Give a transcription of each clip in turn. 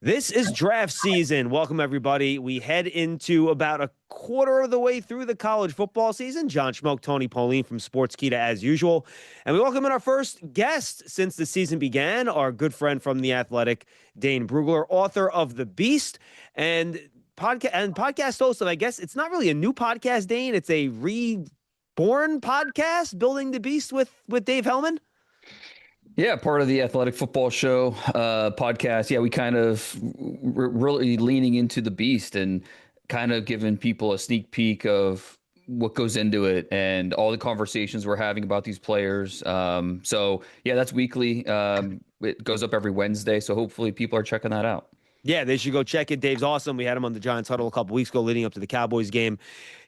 This is draft season. Welcome, everybody. We head into about a quarter of the way through the college football season. John Schmoke, Tony Pauline from Sportskeeda as usual. And we welcome in our first guest since the season began, our good friend from The Athletic, Dane Brugler, author of The Beast and podcast host of, I guess, it's not really a new podcast, Dane. It's a reborn podcast, Building the Beast with Dave Hellman. Yeah, part of the Athletic Football Show podcast. Yeah, we kind of really leaning into the beast and kind of giving people a sneak peek of what goes into it and all the conversations we're having about these players. So, yeah, that's weekly. It goes up every Wednesday. So hopefully people are checking that out. Yeah, they should go check it. Dave's awesome. We had him on the Giants Huddle a couple weeks ago leading up to the Cowboys game.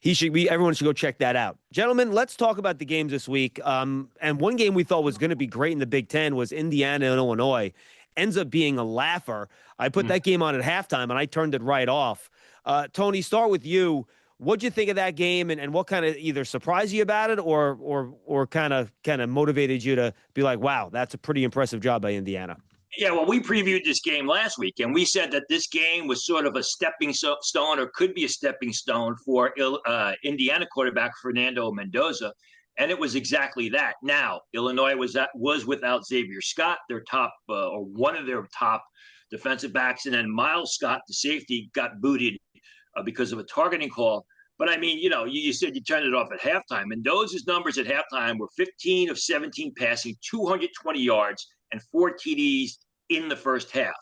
Everyone should go check that out. Gentlemen, let's talk about the games this week. And one game we thought was going to be great in the Big Ten was Indiana and Illinois. Ends up being a laugher. I put that game on at halftime, and I turned it right off. Tony, start with you. What'd you think of that game, and what kind of either surprised you about it or kind of motivated you to be like, wow, that's a pretty impressive job by Indiana? Yeah, well, we previewed this game last week, and we said that this game was sort of a stepping stone or could be a stepping stone for Indiana quarterback Fernando Mendoza, and it was exactly that. Now, Illinois was without Xavier Scott, their top or one of their top defensive backs, and then Miles Scott, the safety, got booted because of a targeting call. But I mean, you said you turned it off at halftime. Mendoza's numbers at halftime were 15 of 17 passing, 220 yards, and 4 TDs in the first half.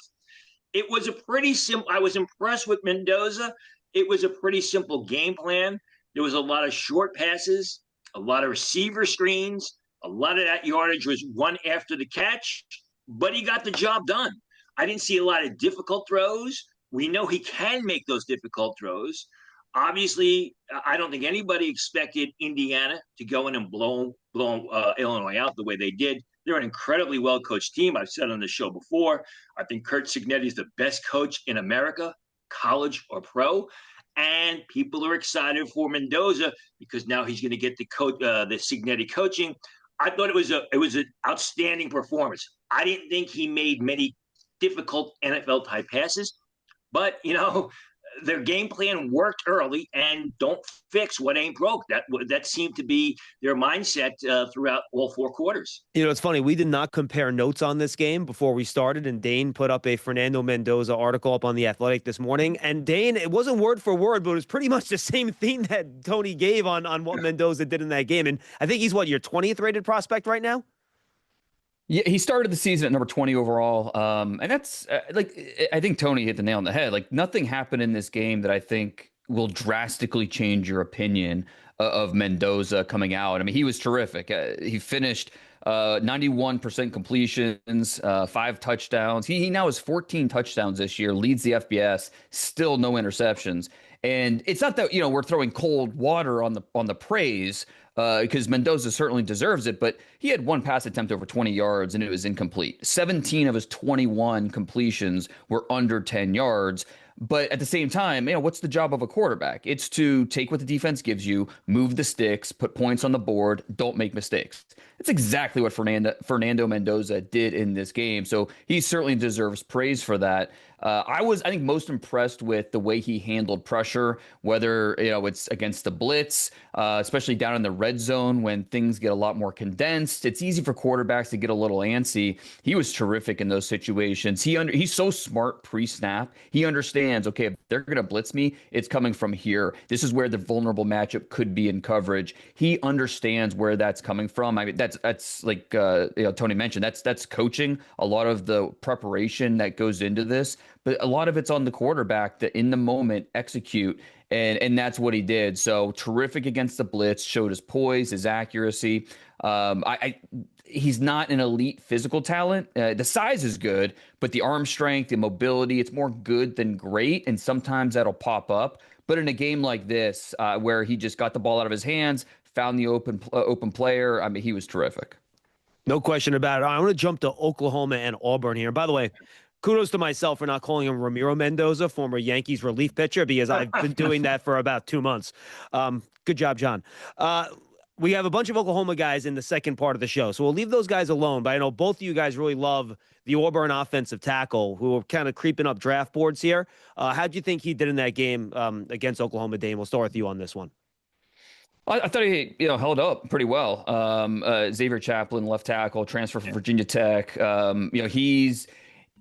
It was a pretty simple. I was impressed with Mendoza. It was a pretty simple game plan. There was a lot of short passes, a lot of receiver screens. A lot of that yardage was one after the catch, but he got the job done. I didn't see a lot of difficult throws. We know he can make those difficult throws. Obviously, I don't think anybody expected Indiana to go in and blow Illinois out the way they did. They're an incredibly well-coached team. I've said on the show before, I think Curt Cignetti is the best coach in America, college or pro. And people are excited for Mendoza because now he's going to get the Cignetti coaching. I thought it was an outstanding performance. I didn't think he made many difficult NFL-type passes, but, their game plan worked early, and don't fix what ain't broke. That seemed to be their mindset throughout all 4 quarters. It's funny. We did not compare notes on this game before we started, and Dane put up a Fernando Mendoza article up on The Athletic this morning. And Dane, it wasn't word for word, but it was pretty much the same theme that Tony gave on what Mendoza did in that game. And I think he's your 20th rated prospect right now? Yeah, he started the season at number 20 overall. And that's I think Tony hit the nail on the head. Like, nothing happened in this game that I think will drastically change your opinion of Mendoza coming out. I mean, he was terrific. He finished 91% completions, 5 touchdowns. He now has 14 touchdowns this year, leads the FBS, still no interceptions. And it's not that, we're throwing cold water on the praise, because Mendoza certainly deserves it, but he had 1 pass attempt over 20 yards and it was incomplete. 17 of his 21 completions were under 10 yards. But at the same time, what's the job of a quarterback? It's to take what the defense gives you, move the sticks, put points on the board, don't make mistakes. It's exactly what Fernando Mendoza did in this game. So he certainly deserves praise for that. I think, most impressed with the way he handled pressure, whether, it's against the blitz, especially down in the red zone when things get a lot more condensed. It's easy for quarterbacks to get a little antsy. He was terrific in those situations. He's so smart pre-snap. He understands, okay, if they're going to blitz me, it's coming from here. This is where the vulnerable matchup could be in coverage. He understands where that's coming from. I mean, that's like Tony mentioned. That's coaching. A lot of the preparation that goes into this. But a lot of it's on the quarterback to, in the moment, execute, and that's what he did. So terrific against the blitz, showed his poise, his accuracy. He's not an elite physical talent. The size is good, but the arm strength, the mobility, it's more good than great, and sometimes that'll pop up. But in a game like this, where he just got the ball out of his hands, found the open player, I mean, he was terrific. No question about it. I want to jump to Oklahoma and Auburn here. And by the way, kudos to myself for not calling him Ramiro Mendoza, former Yankees relief pitcher, because I've been doing that for about 2 months. Good job, John. we have a bunch of Oklahoma guys in the second part of the show, so we'll leave those guys alone. But I know both of you guys really love the Auburn offensive tackle, who are kind of creeping up draft boards here. How do you think he did in that game against Oklahoma, Dane? We'll start with you on this one. I thought he, held up pretty well. Xavier Chaplin, left tackle, transfer from Virginia Tech.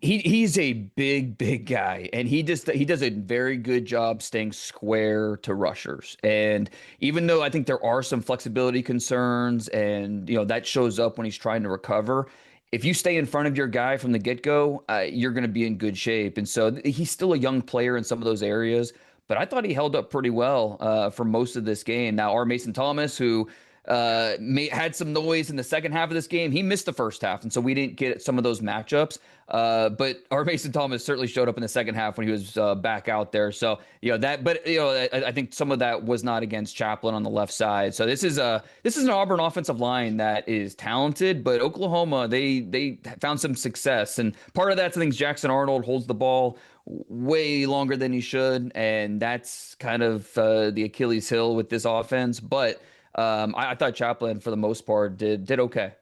He's a big guy, and he does a very good job staying square to rushers. And even though I think there are some flexibility concerns, and that shows up when he's trying to recover, if you stay in front of your guy from the get-go, you're going to be in good shape. And so he's still a young player in some of those areas, but I thought he held up pretty well for most of this game. Now, our Mason Thomas, who had some noise in the second half of this game, he missed the first half, and so we didn't get some of those matchups. But our Mason Thomas certainly showed up in the second half when he was back out there. So I think some of that was not against Chaplin on the left side. So this is an Auburn offensive line that is talented, but Oklahoma, they found some success, and part of that's, I think, Jackson Arnold holds the ball way longer than he should, and that's kind of the Achilles heel with this offense. But I thought Chaplin, for the most part, did okay.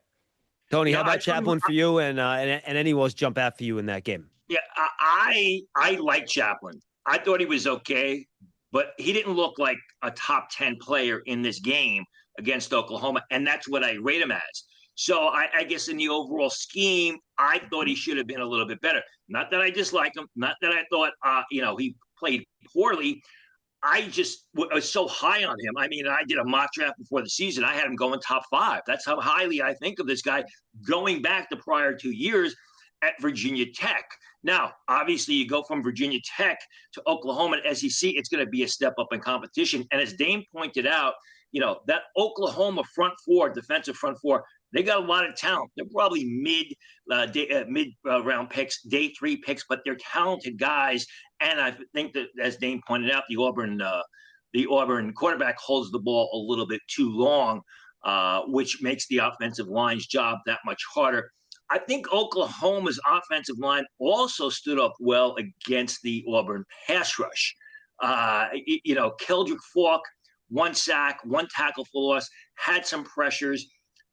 Tony, how about Chaplin for you, and any was jump out for you in that game? Yeah, I like Chaplin. I thought he was okay, but he didn't look like a top 10 player in this game against Oklahoma, and that's what I rate him as. So I guess in the overall scheme, I thought he should have been a little bit better. Not that I dislike him, not that I thought he played poorly. I just was so high on him. I mean, I did a mock draft before the season. I had him going top 5. That's how highly I think of this guy going back the prior 2 years at Virginia Tech. Now, obviously, you go from Virginia Tech to Oklahoma at SEC, it's going to be a step up in competition. And as Dane pointed out, that Oklahoma front four, defensive front four, they got a lot of talent. They're probably mid round picks, day 3 picks, but they're talented guys. And I think that, as Dane pointed out, the Auburn quarterback holds the ball a little bit too long, which makes the offensive line's job that much harder. I think Oklahoma's offensive line also stood up well against the Auburn pass rush. Keldrick Falk, 1 sack, 1 tackle for loss, had some pressures,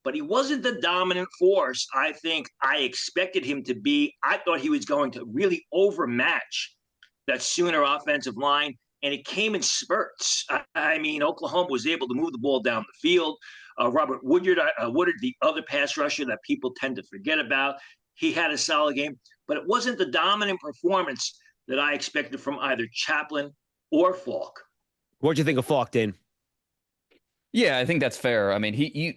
but he wasn't the dominant force I think I expected him to be. I thought he was going to really overmatch that Sooner offensive line, and it came in spurts. I mean, Oklahoma was able to move the ball down the field. Robert Woodard, the other pass rusher that people tend to forget about, he had a solid game, but it wasn't the dominant performance that I expected from either Chaplin or Falk. What'd you think of Falk, Dane? Yeah, I think that's fair. I mean,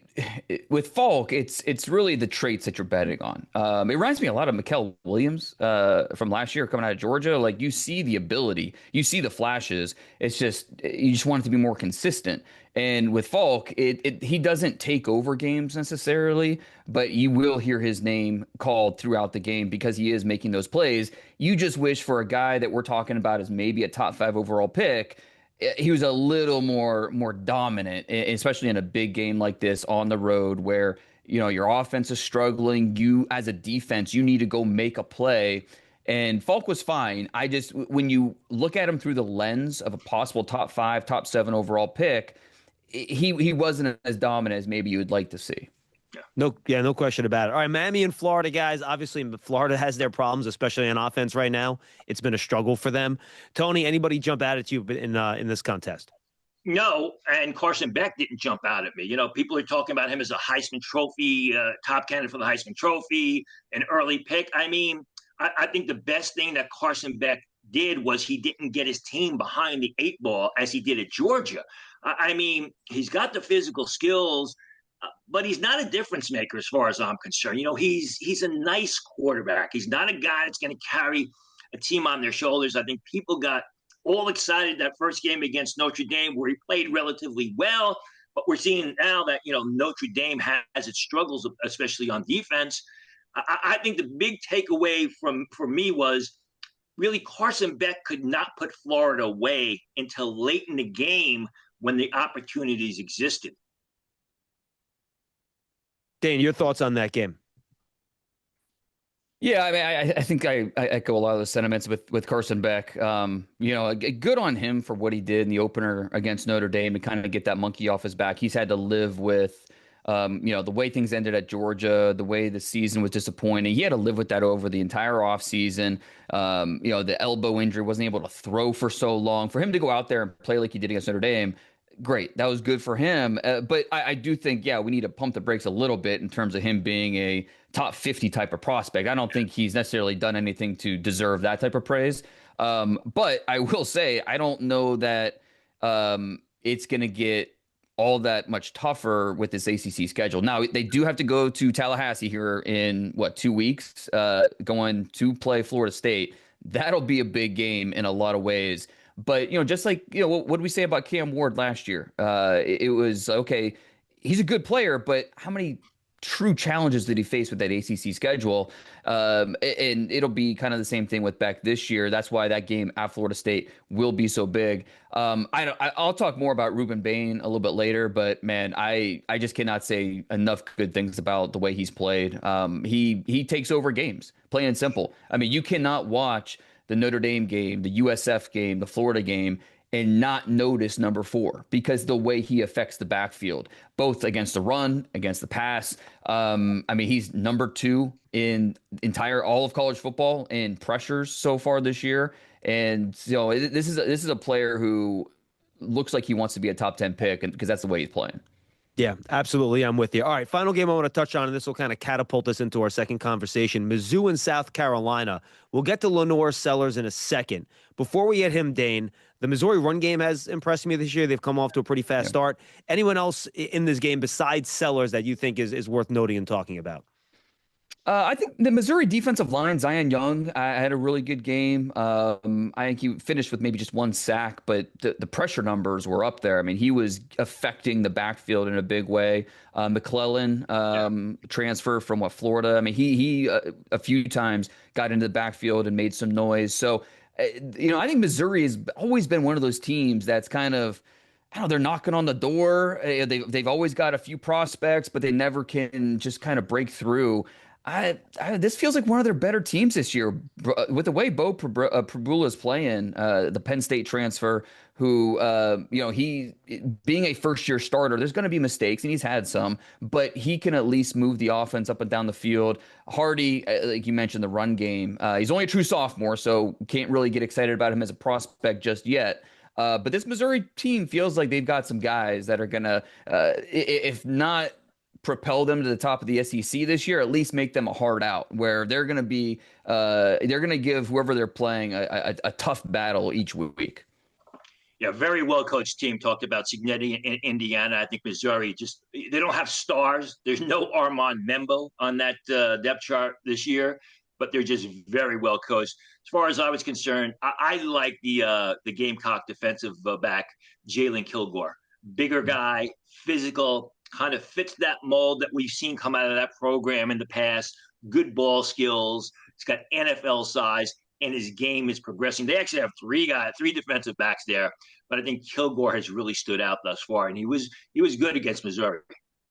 with Falk, it's really the traits that you're betting on. It reminds me a lot of Mikael Williams from last year coming out of Georgia. Like, you see the ability, you see the flashes. It's just you just want it to be more consistent. And with Falk, he doesn't take over games necessarily, but you will hear his name called throughout the game because he is making those plays. You just wish for a guy that we're talking about as maybe a top 5 overall pick. He was a little more dominant, especially in a big game like this on the road where, your offense is struggling. You, as a defense, you need to go make a play. And Falk was fine. When you look at him through the lens of a possible top 5, top 7 overall pick, he wasn't as dominant as maybe you would like to see. No question about it. All right, Miami and Florida, guys. Obviously, Florida has their problems, especially on offense right now. It's been a struggle for them. Tony, anybody jump out at you in this contest? No, and Carson Beck didn't jump out at me. People are talking about him as a Heisman Trophy, top candidate for the Heisman Trophy, an early pick. I mean, I think the best thing that Carson Beck did was he didn't get his team behind the 8 ball as he did at Georgia. I mean, he's got the physical skills, but he's not a difference maker as far as I'm concerned. He's a nice quarterback. He's not a guy that's going to carry a team on their shoulders. I think people got all excited that first game against Notre Dame where he played relatively well, but we're seeing now that, Notre Dame has its struggles, especially on defense. I think the big takeaway for me was really Carson Beck could not put Florida away until late in the game when the opportunities existed. Dane, your thoughts on that game? Yeah, I mean, I think I echo a lot of the sentiments with Carson Beck. Good on him for what he did in the opener against Notre Dame to kind of get that monkey off his back. He's had to live with, the way things ended at Georgia, the way the season was disappointing. He had to live with that over the entire offseason. The elbow injury, wasn't able to throw for so long. For him to go out there and play like he did against Notre Dame, great. That was good for him. But I do think, yeah, we need to pump the brakes a little bit in terms of him being a top 50 type of prospect. I don't think he's necessarily done anything to deserve that type of praise. But I will say, I don't know that it's going to get all that much tougher with this ACC schedule. Now, they do have to go to Tallahassee here in, 2 weeks, going to play Florida State. That'll be a big game in a lot of ways. But, just like, what did we say about Cam Ward last year? It was, okay, he's a good player, but how many true challenges did he face with that ACC schedule? And it'll be kind of the same thing with Beck this year. That's why that game at Florida State will be so big. I'll talk more about Ruben Bain a little bit later, but man, I just cannot say enough good things about the way he's played. He takes over games, plain and simple. I mean, you cannot watch the Notre Dame game, the USF game, the Florida game, and not notice number 4 because the way he affects the backfield, both against the run, against the pass. I mean, he's number 2 in entire all of college football in pressures so far this year. And this is a player who looks like he wants to be a top 10 pick because that's the way he's playing. Yeah, absolutely. I'm with you. All right, final game I want to touch on, and this will kind of catapult us into our second conversation. Mizzou and South Carolina. We'll get to Lenore Sellers in a second. Before we get him, Dane, the Missouri run game has impressed me this year. They've come off to a pretty fast start. Anyone else in this game besides Sellers that you think is worth noting and talking about? I think the Missouri defensive line, Zion Young, had a really good game. I think he finished with maybe just 1 sack, but the pressure numbers were up there. I mean, he was affecting the backfield in a big way. McClellan, transfer from Florida. I mean, he a few times got into the backfield and made some noise. So, I think Missouri has always been one of those teams that's kind of, I don't know, they're knocking on the door. They've always got a few prospects, but they never can just kind of break through. This feels like one of their better teams this year with the way Bo Prabula is playing, the Penn State transfer, who, he being a first-year starter, there's going to be mistakes, and he's had some, but he can at least move the offense up and down the field. Hardy, like you mentioned, the run game. He's only a true sophomore, so can't really get excited about him as a prospect just yet. But this Missouri team feels like they've got some guys that are going to, if not propel them to the top of the SEC this year, at least make them a hard out where they're going to give whoever they're playing a tough battle each week. Yeah, very well coached team. Talked about Cignetti in Indiana. I think Missouri they don't have stars. There's no Armand Membo on that depth chart this year, but they're just very well coached. As far as I was concerned, I like the Gamecock defensive back, Jalen Kilgore. Bigger guy, physical, kind of fits that mold that we've seen come out of that program in the past. Good ball skills. He's got NFL size, and his game is progressing. They actually have 3 defensive backs there, but I think Kilgore has really stood out thus far, and he was good against Missouri.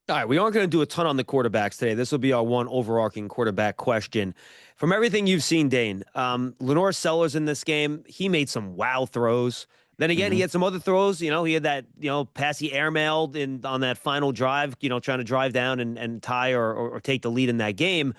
All right, we aren't going to do a ton on the quarterbacks today. This will be our one overarching quarterback question. From everything you've seen, Dane, Lenore Sellers in this game, he made some wow throws. Then again, he had some other throws. He had that, pass he airmailed on that final drive, trying to drive down and tie or take the lead in that game.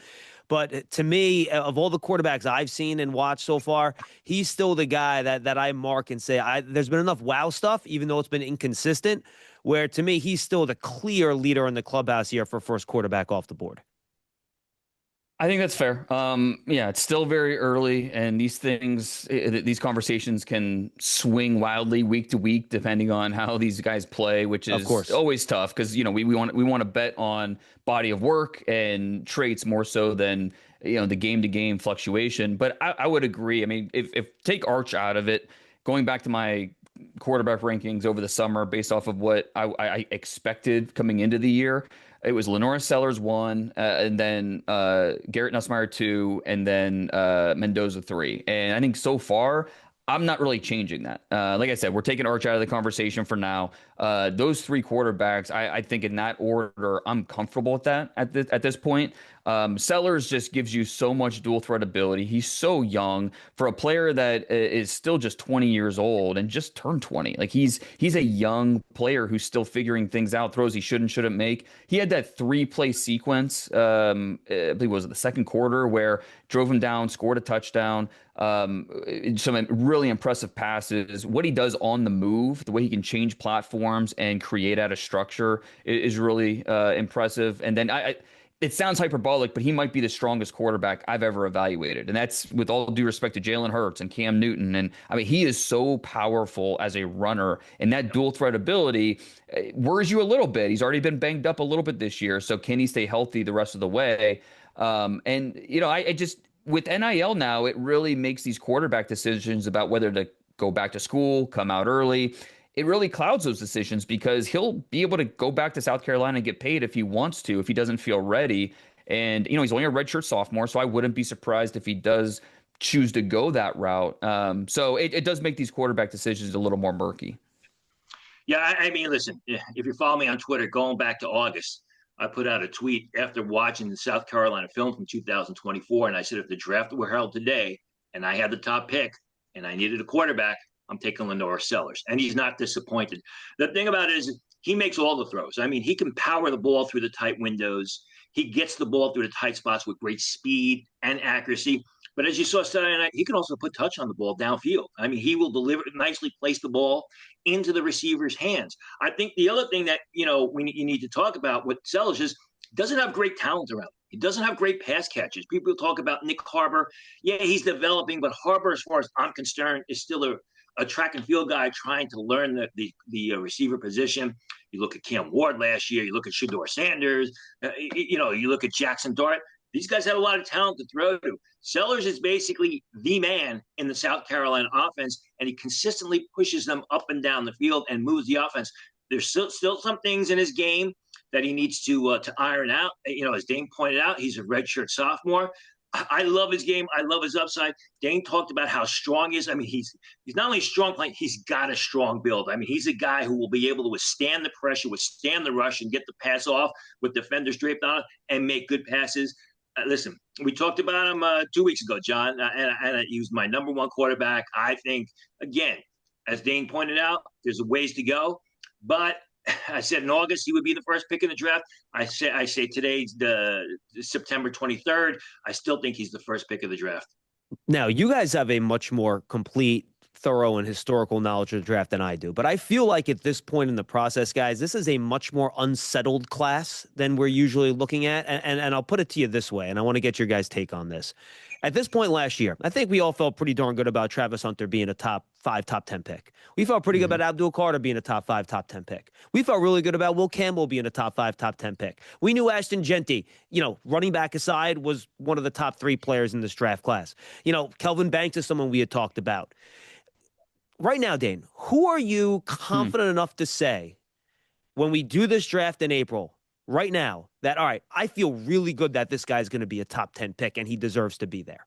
But to me, of all the quarterbacks I've seen and watched so far, he's still the guy that I mark and say, there's been enough wow stuff, even though it's been inconsistent, where to me, he's still the clear leader in the clubhouse here for first quarterback off the board. I think that's fair. It's still very early, and these conversations can swing wildly week to week depending on how these guys play, which is of course always tough because we want to bet on body of work and traits more so than the game to game fluctuation. But I would agree. I mean, if take Arch out of it, going back to my quarterback rankings over the summer based off of what I expected coming into the year. It was Lenore Sellers 1, and then Garrett Nussmeier 2, and then Mendoza 3. And I think so far, I'm not really changing that. Like I said, we're taking Arch out of the conversation for now. Those 3 quarterbacks, I think in that order, I'm comfortable with that at this point. Sellers just gives you so much dual threat ability. He's so young for a player that is still just 20 years old and just turned 20. Like he's a young player who's still figuring things out, throws he shouldn't make. He had that 3-play sequence, I believe it was the second quarter, where drove him down, scored a touchdown. Some really impressive passes. What he does on the move, the way he can change platforms and create out of structure is really impressive. And then it sounds hyperbolic, but he might be the strongest quarterback I've ever evaluated. And that's with all due respect to Jalen Hurts and Cam Newton. And I mean, he is so powerful as a runner, and that dual threat ability worries you a little bit. He's already been banged up a little bit this year. So can he stay healthy the rest of the way? And, you know, I just, with NIL now, it really makes these quarterback decisions about whether to go back to school, come out early. It really clouds those decisions because he'll be able to go back to South Carolina and get paid if he wants to, if he doesn't feel ready. And, you know, he's only a redshirt sophomore, so I wouldn't be surprised if he does choose to go that route. So it does make these quarterback decisions a little more murky. Yeah, I mean, listen, if you follow me on Twitter, going back to August, I put out a tweet after watching the South Carolina film from 2024, and I said, if the draft were held today and I had the top pick and I needed a quarterback, I'm taking Lenore Sellers, and he's not disappointed. The thing about it is he makes all the throws. I mean, he can power the ball through the tight windows. He gets the ball through the tight spots with great speed and accuracy. But as you saw Saturday night, he can also put touch on the ball downfield. I mean, he will deliver, nicely place the ball into the receiver's hands. I think the other thing that, you know, you need to talk about with Sellers is doesn't have great talent around him. He doesn't have great pass catches. People talk about Nick Harbor. Yeah, he's developing, but Harbor, as far as I'm concerned, is still a track and field guy trying to learn the receiver position. You look at Cam Ward last year. You look at Shedeur Sanders. You know, you look at Jackson Dart. These guys have a lot of talent to throw to. Sellers is basically the man in the South Carolina offense, and he consistently pushes them up and down the field and moves the offense. There's still some things in his game that he needs to iron out. You know, as Dane pointed out, he's a redshirt sophomore. I love his game. I love his upside. Dane talked about how strong he is. I mean, he's not only strong playing, he's got a strong build. I mean, he's a guy who will be able to withstand the pressure, withstand the rush, and get the pass off with defenders draped on it and make good passes. Listen, we talked about him 2 weeks ago, John, and he was my number one quarterback. I think, again, as Dane pointed out, there's a ways to go. But I said in August he would be the first pick in the draft. I say today's the September 23rd. I still think he's the first pick of the draft. Now, you guys have a much more complete, thorough, and historical knowledge of the draft than I do. But I feel like at this point in the process, guys, this is a much more unsettled class than we're usually looking at. And I'll put it to you this way, and I want to get your guys' take on this. At this point last year, I think we all felt pretty darn good about Travis Hunter being a top 5, top 10 pick. We felt pretty good about Abdul Carter being a top 5, top 10 pick. We felt really good about Will Campbell being a top 5, top 10 pick. We knew Ashton Genty, you know, running back aside, was one of the top 3 players in this draft class. You know, Kelvin Banks is someone we had talked about. Right now, Dane, who are you confident enough to say when we do this draft in April, right now, that, all right, I feel really good that this guy's going to be a top 10 pick and he deserves to be there?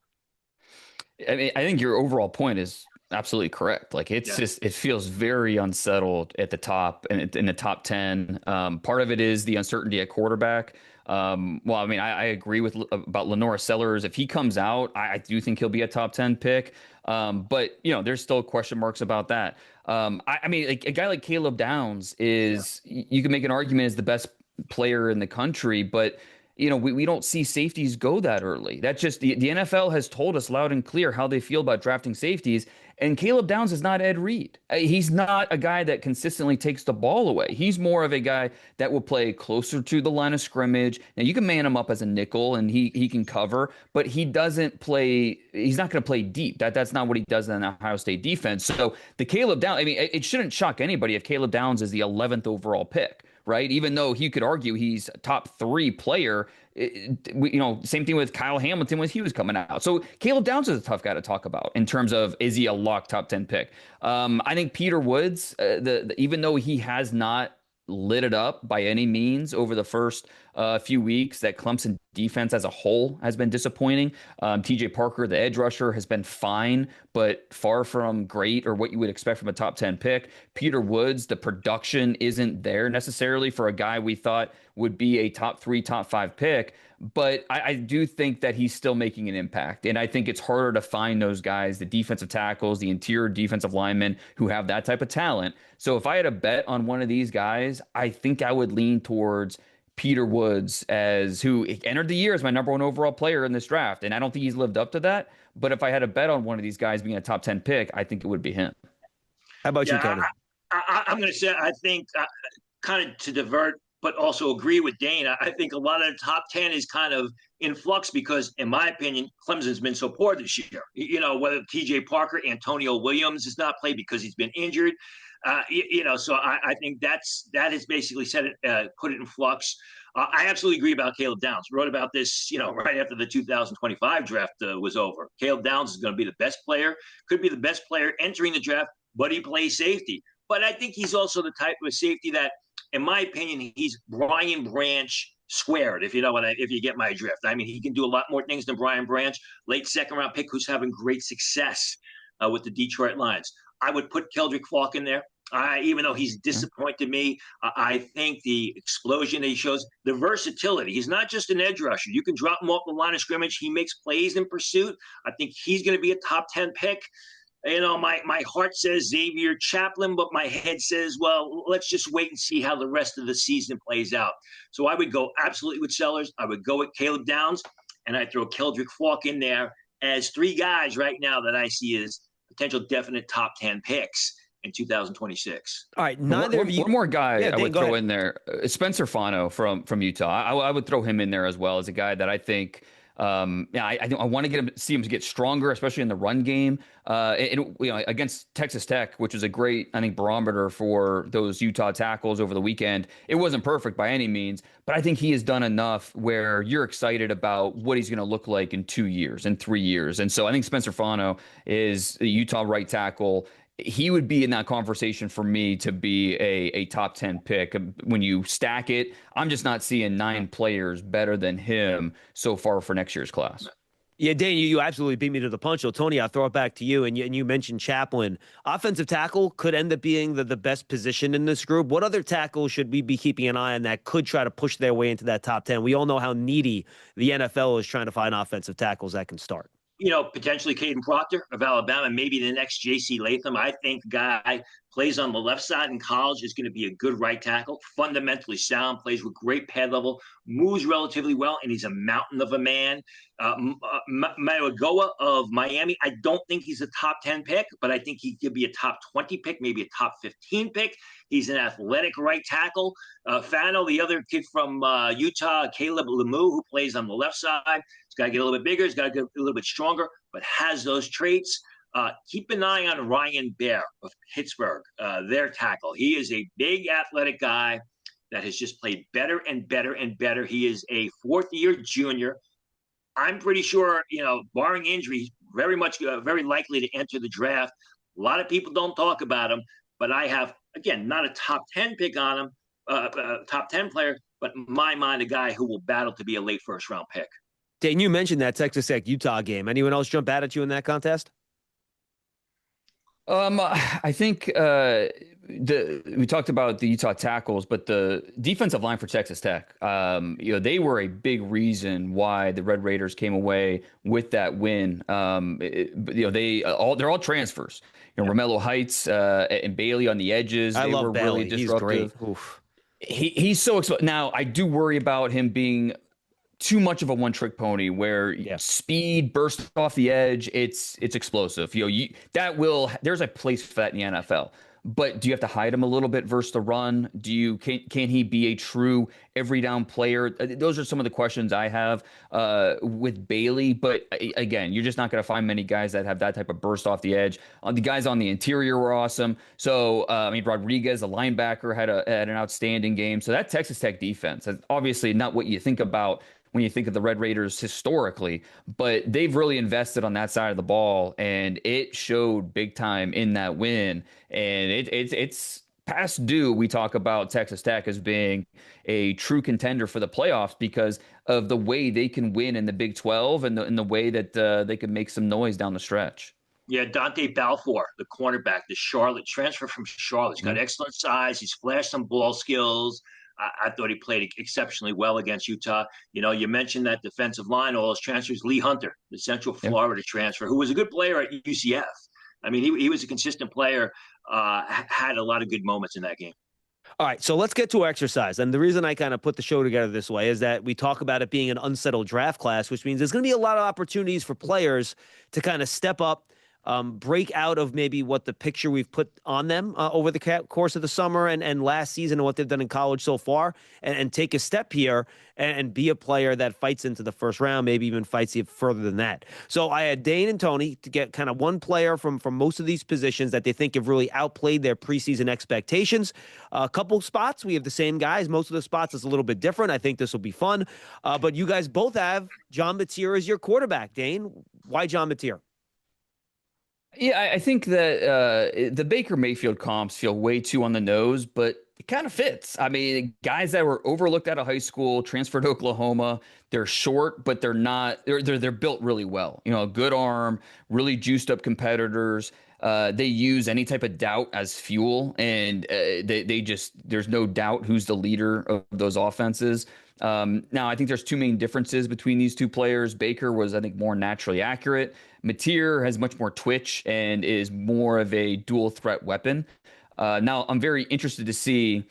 I mean, I think your overall point is absolutely correct. Like it's just, it feels very unsettled at the top and in the top 10. Part of it is the uncertainty at quarterback. Well, I mean, I agree about Lenore Sellers. If he comes out, I do think he'll be a top 10 pick. But you know, there's still question marks about that. I mean, like a guy like Caleb Downs is, you can make an argument as the best player in the country, but you know, we don't see safeties go that early. That's just the NFL has told us loud and clear how they feel about drafting safeties. And Caleb Downs is not Ed Reed. He's not a guy that consistently takes the ball away. He's more of a guy that will play closer to the line of scrimmage. Now you can man him up as a nickel and he can cover, but he doesn't play. He's not going to play deep. That's not what he does in an Ohio State defense. So the Caleb Downs, I mean, it shouldn't shock anybody if Caleb Downs is the 11th overall pick. Right. Even though he could argue he's a top 3 player, you know, same thing with Kyle Hamilton when he was coming out. So Caleb Downs is a tough guy to talk about in terms of, is he a lock top 10 pick? I think Peter Woods, even though he has not lit it up by any means over the first a few weeks that Clemson defense as a whole has been disappointing. TJ Parker, the edge rusher, has been fine, but far from great or what you would expect from a top 10 pick. Peter Woods, the production isn't there necessarily for a guy we thought would be a top 3, top 5 pick. But I do think that he's still making an impact. And I think it's harder to find those guys, the defensive tackles, the interior defensive linemen who have that type of talent. So if I had a bet on one of these guys, I think I would lean towards Peter Woods, as who entered the year as my number 1 overall player in this draft. And I don't think he's lived up to that. But if I had a bet on one of these guys being a top 10 pick, I think it would be him. How about you, Tony? I'm going to say, I think, kind of to divert, but also agree with Dane. I think a lot of the top 10 is kind of in flux because, in my opinion, Clemson's been so poor this year. Whether TJ Parker, Antonio Williams has not played because he's been injured. So I think that has basically put it in flux. I absolutely agree about Caleb Downs. Wrote about this, right after the 2025 draft was over. Caleb Downs is going to be the best player, could be the best player entering the draft, but he plays safety. But I think he's also the type of safety that, in my opinion, he's Brian Branch squared, if you get my drift. I mean, he can do a lot more things than Brian Branch, late second-round pick who's having great success with the Detroit Lions. I would put Keldrick Falk in there. Even though he's disappointed me, I think the explosion that he shows, the versatility. He's not just an edge rusher. You can drop him off the line of scrimmage. He makes plays in pursuit. I think he's going to be a top 10 pick. My heart says Xavier Chaplin, but my head says, well, let's just wait and see how the rest of the season plays out. So I would go absolutely with Sellers. I would go with Caleb Downs, and I'd throw Keldrick Falk in there as 3 guys right now that I see as potential definite top 10 picks in 2026. All right, neither of you. One more guy I would throw in there, Spencer Fano from Utah. I would throw him in there as well as a guy that I think. I want to see him to get stronger, especially in the run game. Against Texas Tech, which was a great, I think, barometer for those Utah tackles over the weekend. It wasn't perfect by any means, but I think he has done enough where you're excited about what he's going to look like in 2 years and 3 years. And so I think Spencer Fano is the Utah right tackle. He would be in that conversation for me to be a top 10 pick. When you stack it, I'm just not seeing 9 players better than him so far for next year's class. Yeah, Dane, you absolutely beat me to the punch. So, Tony, I'll throw it back to you. And you mentioned Chaplin. Offensive tackle could end up being the best position in this group. What other tackle should we be keeping an eye on that could try to push their way into that top 10? We all know how needy the NFL is trying to find offensive tackles that can start. Potentially Caden Proctor of Alabama, maybe the next J.C. Latham. I think the guy plays on the left side in college is going to be a good right tackle, fundamentally sound, plays with great pad level, moves relatively well, and he's a mountain of a man. Maiagoa of Miami, I don't think he's a top 10 pick, but I think he could be a top 20 pick, maybe a top 15 pick. He's an athletic right tackle. Fano, the other kid from Utah, Caleb Lemieux, who plays on the left side. He's got to get a little bit bigger. He's got to get a little bit stronger, but has those traits. Keep an eye on Ryan Baer of Pittsburgh, their tackle. He is a big athletic guy that has just played better and better and better. He is a 4th-year junior. I'm pretty sure, barring injury, very likely to enter the draft. A lot of people don't talk about him, but I have, again, not a top 10 pick on him, top 10 player, but in my mind, a guy who will battle to be a late first-round pick. Dane, you mentioned that Texas Tech Utah game. Anyone else jump out at you in that contest? I think we talked about the Utah tackles, but the defensive line for Texas Tech, they were a big reason why the Red Raiders came away with that win. They're all transfers. Romello Heights and Bailey on the edges. I they love were Bailey. Really disruptive. He's great. Oof. He's so explosive. Now I do worry about him being too much of a one-trick pony where speed, burst off the edge, it's explosive. There's a place for that in the NFL. But do you have to hide him a little bit versus the run? Can he be a true every down player? Those are some of the questions I have with Bailey. But again, you're just not going to find many guys that have that type of burst off the edge. The guys on the interior were awesome. So Rodriguez, the linebacker, had an outstanding game. So that Texas Tech defense is obviously not what you think about when you think of the Red Raiders historically, but they've really invested on that side of the ball, and it showed big time in that win. And it's past due, we talk about Texas Tech as being a true contender for the playoffs because of the way they can win in the Big 12 and the way that they can make some noise down the stretch. Yeah, Dante Balfour, the cornerback, the Charlotte transfer from Charlotte. He's got Mhm. excellent size. He's flashed some ball skills. I thought he played exceptionally well against Utah. You mentioned that defensive line, all his transfers. Lee Hunter, the Central Yeah. Florida transfer, who was a good player at UCF. I mean, he was a consistent player, had a lot of good moments in that game. All right, so let's get to exercise. And the reason I kind of put the show together this way is that we talk about it being an unsettled draft class, which means there's going to be a lot of opportunities for players to kind of step up, break out of maybe what the picture we've put on them over the course of the summer and last season and what they've done in college so far, and take a step here and be a player that fights into the first round, maybe even fights even further than that. So I had Dane and Tony to get kind of one player from most of these positions that they think have really outplayed their preseason expectations. A couple spots, we have the same guys. Most of the spots is a little bit different. I think this will be fun. But you guys both have John Mateer as your quarterback. Dane, why John Mateer? Yeah, I think that the Baker Mayfield comps feel way too on the nose, but it kind of fits. I mean, guys that were overlooked out of high school, transferred to Oklahoma, they're short, but they're not. They're built really well. A good arm, really juiced up competitors. They use any type of doubt as fuel, and they just there's no doubt who's the leader of those offenses. Now, I think there's two main differences between these two players. Baker was, I think, more naturally accurate. Mateer has much more twitch and is more of a dual threat weapon. Now, I'm very interested to see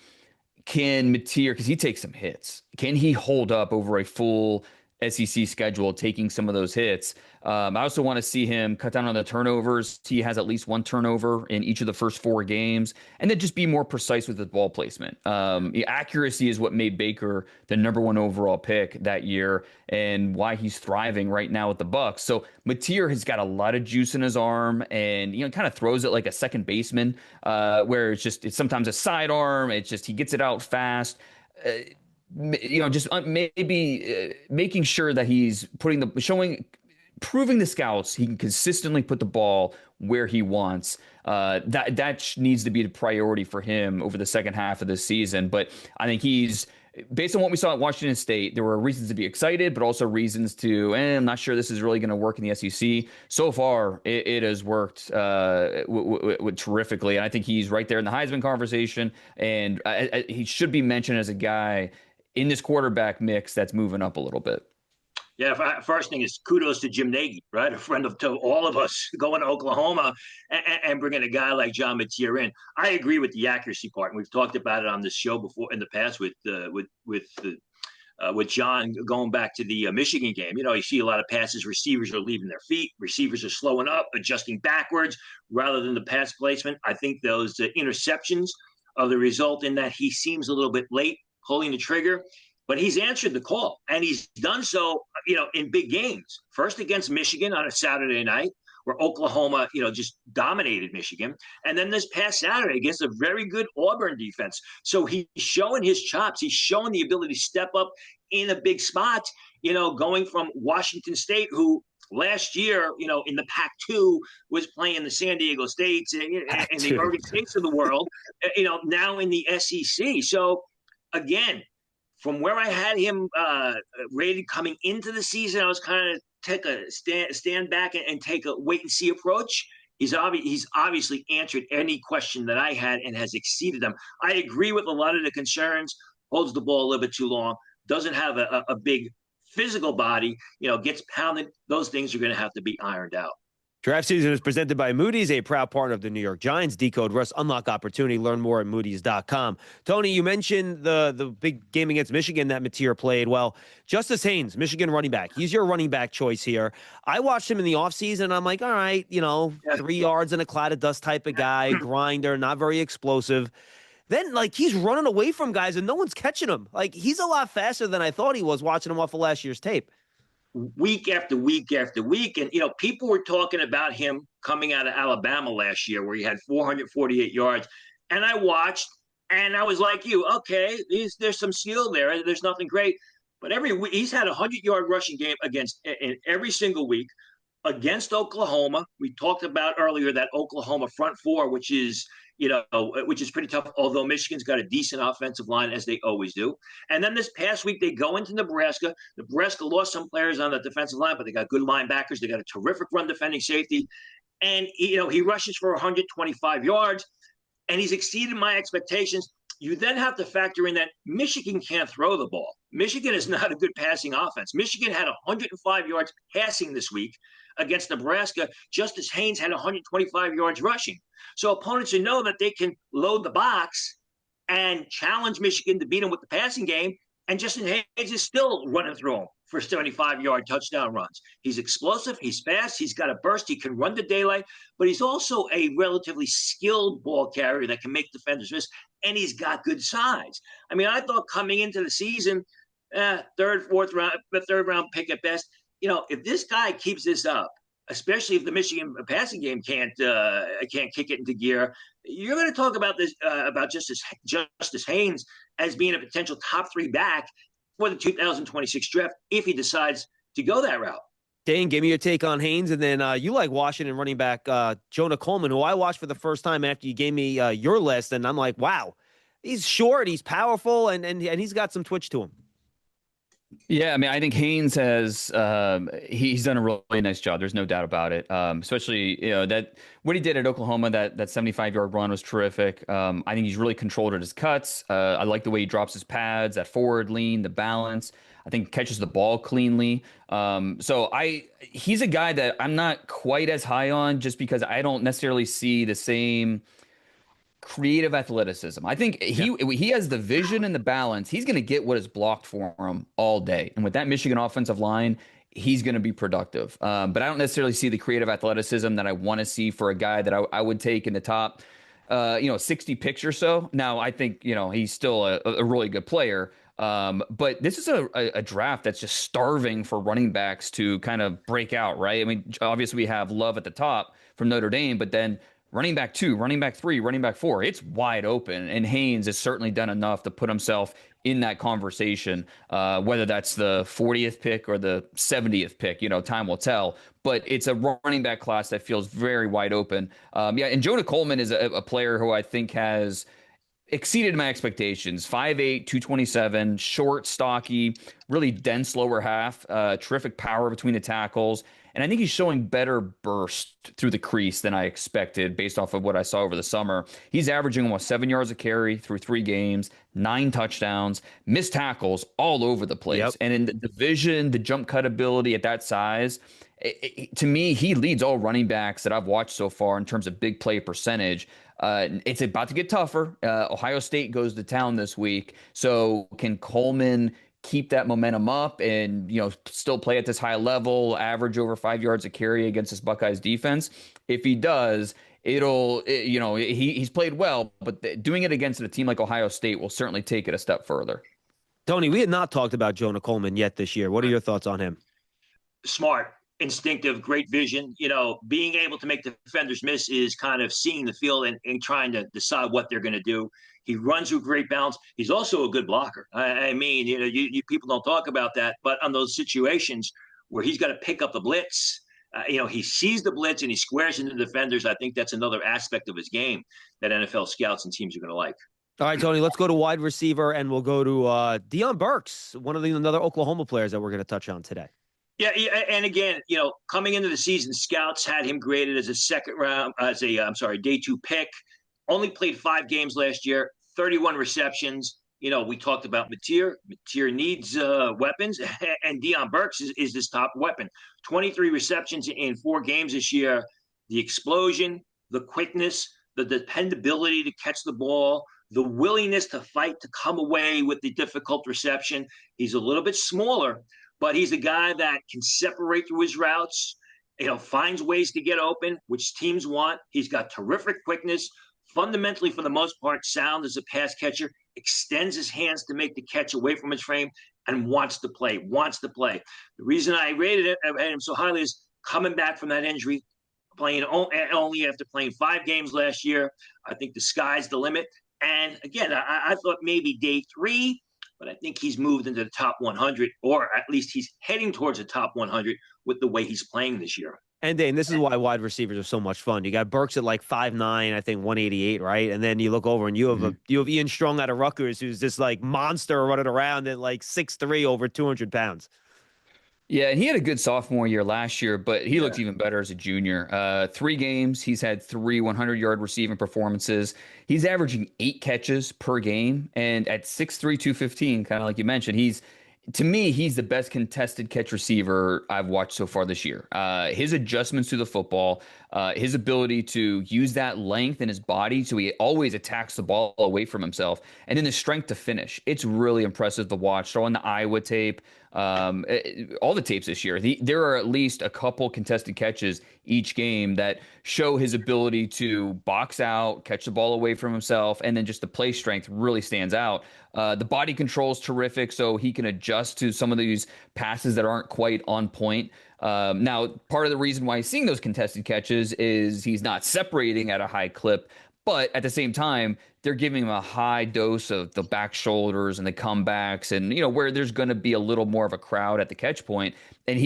can Mateer, because he takes some hits, can he hold up over a full SEC schedule, taking some of those hits? I also want to see him cut down on the turnovers. He has at least one turnover in each of the first 4 games, and then just be more precise with his ball placement. The accuracy is what made Baker the #1 overall pick that year, and why he's thriving right now with the Bucs. So Mateer has got a lot of juice in his arm, and kind of throws it like a second baseman, where it's sometimes a sidearm. It's just he gets it out fast. Just maybe making sure that he's proving the scouts he can consistently put the ball where he wants. That needs to be the priority for him over the second half of this season. But I think based on what we saw at Washington State, there were reasons to be excited, but also reasons to, I'm not sure this is really going to work in the SEC. So far, it has worked terrifically. And I think he's right there in the Heisman conversation. And he should be mentioned as a guy in this quarterback mix that's moving up a little bit. Yeah, first thing is kudos to Jim Nagy, right? A friend to all of us going to Oklahoma and bringing a guy like John Mateer in. I agree with the accuracy part, and we've talked about it on this show before in the past with John going back to the Michigan game. You see a lot of passes, receivers are leaving their feet, receivers are slowing up, adjusting backwards rather than the pass placement. I think those interceptions are the result in that he seems a little bit late pulling the trigger. But he's answered the call, and he's done so, in big games. First against Michigan on a Saturday night, where Oklahoma, just dominated Michigan. And then this past Saturday against a very good Auburn defense. So he's showing his chops. He's showing the ability to step up in a big spot, going from Washington State, who last year, in the Pac-2 was playing the San Diego States and the Oregon States of the world, now in the SEC. So, again, from where I had him rated coming into the season, I was kind of take a stand back and take a wait and see approach. He's obviously answered any question that I had and has exceeded them. I agree with a lot of the concerns. Holds the ball a little bit too long. Doesn't have a big physical body. Gets pounded. Those things are going to have to be ironed out. Draft season is presented by Moody's, a proud partner of the New York Giants. Decode Russ, unlock opportunity. Learn more at Moody's.com. Tony, you mentioned the big game against Michigan that Mateer played. Well, Justice Haynes, Michigan running back. He's your running back choice here. I watched him in the offseason, and I'm like, all right, 3 yards in a cloud of dust type of guy, grinder, not very explosive. Then, he's running away from guys, and no one's catching him. He's a lot faster than I thought he was watching him off of last year's tape. Week after week after week. And, people were talking about him coming out of Alabama last year where he had 448 yards. And I watched and I was like you, okay, there's some skill there. There's nothing great. But every week he's had a 100-yard rushing game in every single week. against Oklahoma. We talked about earlier that Oklahoma front four, which is pretty tough, although Michigan's got a decent offensive line, as they always do. And then this past week, they go into Nebraska. Nebraska lost some players on the defensive line, but they got good linebackers. They got a terrific run defending safety. And, he rushes for 125 yards, and he's exceeded my expectations. You then have to factor in that Michigan can't throw the ball. Michigan is not a good passing offense. Michigan had 105 yards passing this week against Nebraska. Justice Haynes had 125 yards rushing. So opponents should know that they can load the box and challenge Michigan to beat them with the passing game. And Justin Haynes is still running through them for 75-yard touchdown runs. He's explosive. He's fast. He's got a burst. He can run the daylight, but he's also a relatively skilled ball carrier that can make defenders miss, and he's got good size. I mean, I thought coming into the season, third round pick at best, if this guy keeps this up, especially if the Michigan passing game can't kick it into gear, you're going to talk about this about Justice Haynes as being a potential top 3 back for the 2026 draft if he decides to go that route. Dane, give me your take on Haynes, and then you like Washington running back Jonah Coleman, who I watched for the first time after you gave me your list, and I'm like, wow, he's short, he's powerful, and he's got some twitch to him. Yeah, I mean, I think Haynes has he's done a really nice job. There's no doubt about it. Especially that what he did at Oklahoma, that 75-yard run was terrific. I think he's really controlled at his cuts. I like the way he drops his pads, that forward lean, the balance. I think catches the ball cleanly. He's a guy that I'm not quite as high on just because I don't necessarily see the same creative athleticism. I think he has the vision and the balance. He's going to get what is blocked for him all day. And with that Michigan offensive line, he's going to be productive. But I don't necessarily see the creative athleticism that I want to see for a guy that I would take in the top 60 picks or so. Now, I think, he's still a really good player. But this is a draft that's just starving for running backs to kind of break out, right? I mean, obviously we have Love at the top from Notre Dame, but then running back 2, running back 3, running back 4, it's wide open. And Haynes has certainly done enough to put himself in that conversation, whether that's the 40th pick or the 70th pick, time will tell. But it's a running back class that feels very wide open. And Jonah Coleman is a player who I think has exceeded my expectations. 5'8", 227, short, stocky, really dense lower half, terrific power between the tackles. And I think he's showing better burst through the crease than I expected based off of what I saw over the summer. He's averaging almost 7 yards a carry through 3 games, 9 touchdowns, missed tackles all over the place. Yep. And in the vision, the jump cut ability at that size, to me, he leads all running backs that I've watched so far in terms of big play percentage. It's about to get tougher. Ohio State goes to town this week. So can Coleman keep that momentum up and, still play at this high level, average over 5 yards a carry against this Buckeyes defense? If he does, he's played well, but doing it against a team like Ohio State will certainly take it a step further. Tony, we had not talked about Jonah Coleman yet this year. What are your thoughts on him? Smart, instinctive, great vision. Being able to make defenders miss is kind of seeing the field and trying to decide what they're going to do. He runs with great balance. He's also a good blocker. I mean, you people don't talk about that, but on those situations where he's got to pick up the blitz, he sees the blitz and he squares into the defenders. I think that's another aspect of his game that NFL scouts and teams are going to like. All right, Tony, let's go to wide receiver, and we'll go to Deion Burks, one of another Oklahoma players that we're going to touch on today. Yeah, and again, coming into the season, scouts had him graded as a day 2 pick. Only played 5 games last year, 31 receptions. We talked about Mateer. Mateer needs weapons, and Deion Burks is this top weapon. 23 receptions in 4 games this year. The explosion, the quickness, the dependability to catch the ball, the willingness to fight to come away with the difficult reception. He's a little bit smaller, but he's a guy that can separate through his routes, finds ways to get open, which teams want. He's got terrific quickness, fundamentally, for the most part, sound as a pass catcher, extends his hands to make the catch away from his frame, and wants to play. The reason I rated him so highly is coming back from that injury, playing only after playing 5 games last year. I think the sky's the limit. And again, I thought maybe day 3, but I think he's moved into the top 100, or at least he's heading towards the top 100 with the way he's playing this year. And Dane, this is why wide receivers are so much fun. You got Burks at like 5'9", I think 188, right? And then you look over and you have Ian Strong out of Rutgers, who's this like monster running around at like 6'3", over 200 pounds. Yeah, and he had a good sophomore year last year, but he looked even better as a junior. 3 games, he's had 3 100-yard receiving performances. He's averaging 8 catches per game, and at 6'3", 215, kind of like you mentioned, to me, he's the best contested catch receiver I've watched so far this year. His adjustments to the football, his ability to use that length in his body so he always attacks the ball away from himself, and then the strength to finish. It's really impressive to watch. So on the Iowa tape, all the tapes this year, there are at least a couple contested catches each game that show his ability to box out, catch the ball away from himself, and then just the play strength really stands out. The body control is terrific, so he can adjust to some of these passes that aren't quite on point. Now, part of the reason why he's seeing those contested catches is he's not separating at a high clip, but at the same time, they're giving him a high dose of the back shoulders and the comebacks, and where there's going to be a little more of a crowd at the catch point, and